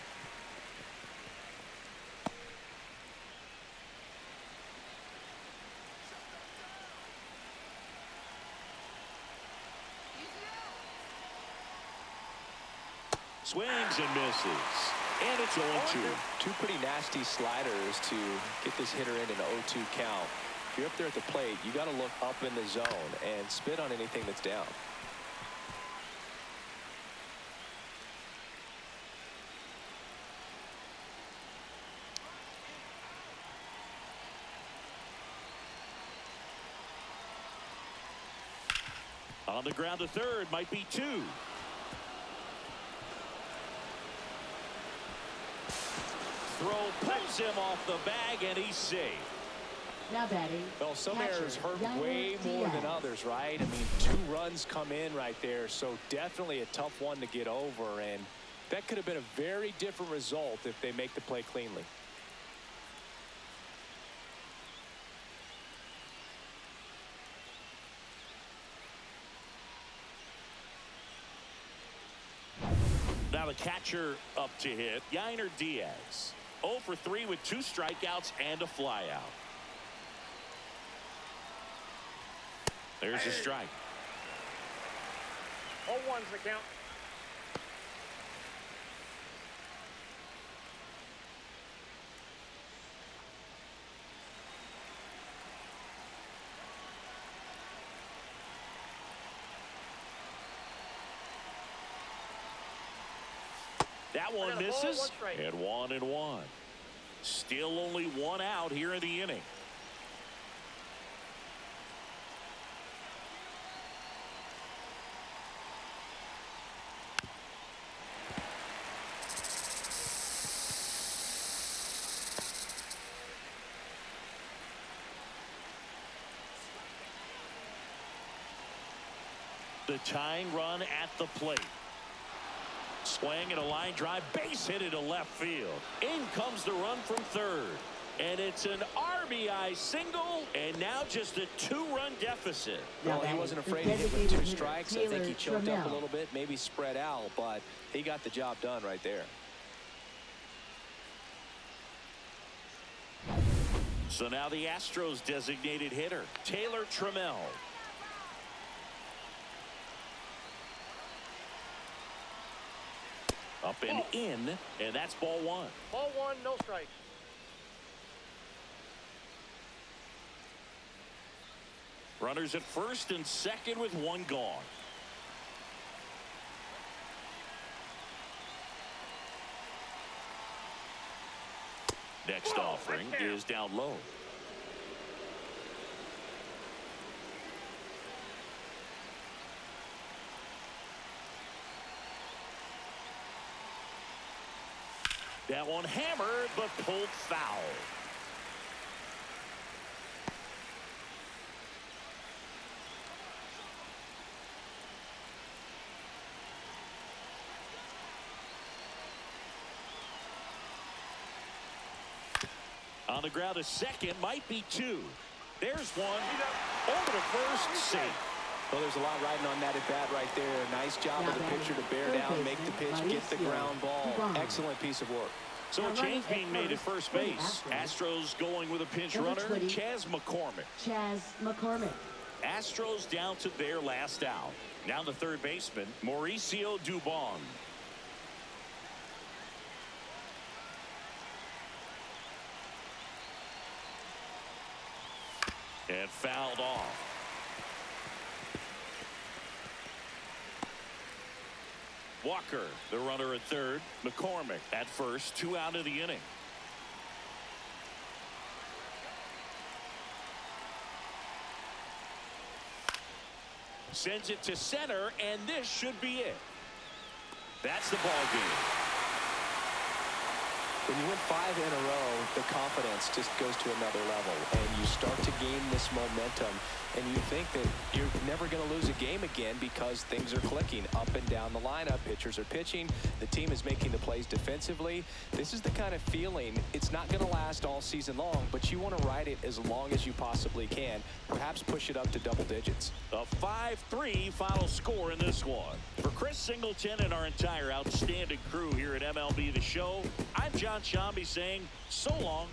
Swings and misses. And it's 0-2. Two pretty nasty sliders to get this hitter in an 0-2 count. If you're up there at the plate, you got to look up in the zone and spit on anything that's down. On the ground to third, might be 2. Throw pulls him off the bag, and he's safe. Now batting. Well, some catcher, errors hurt Yainer way more than Diaz. others, right? I mean, 2 runs come in right there, so definitely a tough one to get over, and that could have been a very different result if they make the play cleanly. Now the catcher up to hit, Yainer Diaz. 0 for 3 with 2 strikeouts and a flyout. There's a strike. 0-1's the count. That one got a ball, misses, 1 strike. and 1-1. Still only 1 out here in the inning. The tying run at the plate. Swing and a line drive, base hit into left field. In comes the run from third. And it's an RBI single, and now just a 2-run deficit. Well, he wasn't afraid to hit with 2 strikes. I think he choked up a little bit, maybe spread out, but he got the job done right there. So now the Astros designated hitter, Taylor Trammell. Up and in, and that's ball one. Ball one, no strikes. Runners at first and second with one gone. Next offering is down low. That one hammered, but pulled foul. On the ground, a second, might be two. There's one. Over to first, safe. Well, there's a lot riding on that at bat right there. Nice job of the pitcher to bear down, make the pitch, get the ground ball. Excellent piece of work. So a change being made at first base. Astros going with a pinch runner, Chas McCormick. Astros down to their last out. Now the third baseman, Mauricio Dubon. And fouled off. Walker, the runner at third. McCormick at first, 2 out of the inning. Sends it to center, and this should be it. That's the ball game. When you win 5 in a row, the confidence just goes to another level, and you start to gain this momentum, and you think that you're never going to lose a game again because things are clicking up and down the lineup. Pitchers are pitching. The team is making the plays defensively. This is the kind of feeling, it's not going to last all season long, but you want to ride it as long as you possibly can. Perhaps push it up to double digits. A 5-3 final score in this one. For Chris Singleton and our entire outstanding crew here at MLB The Show, I'm John Shambi saying so long.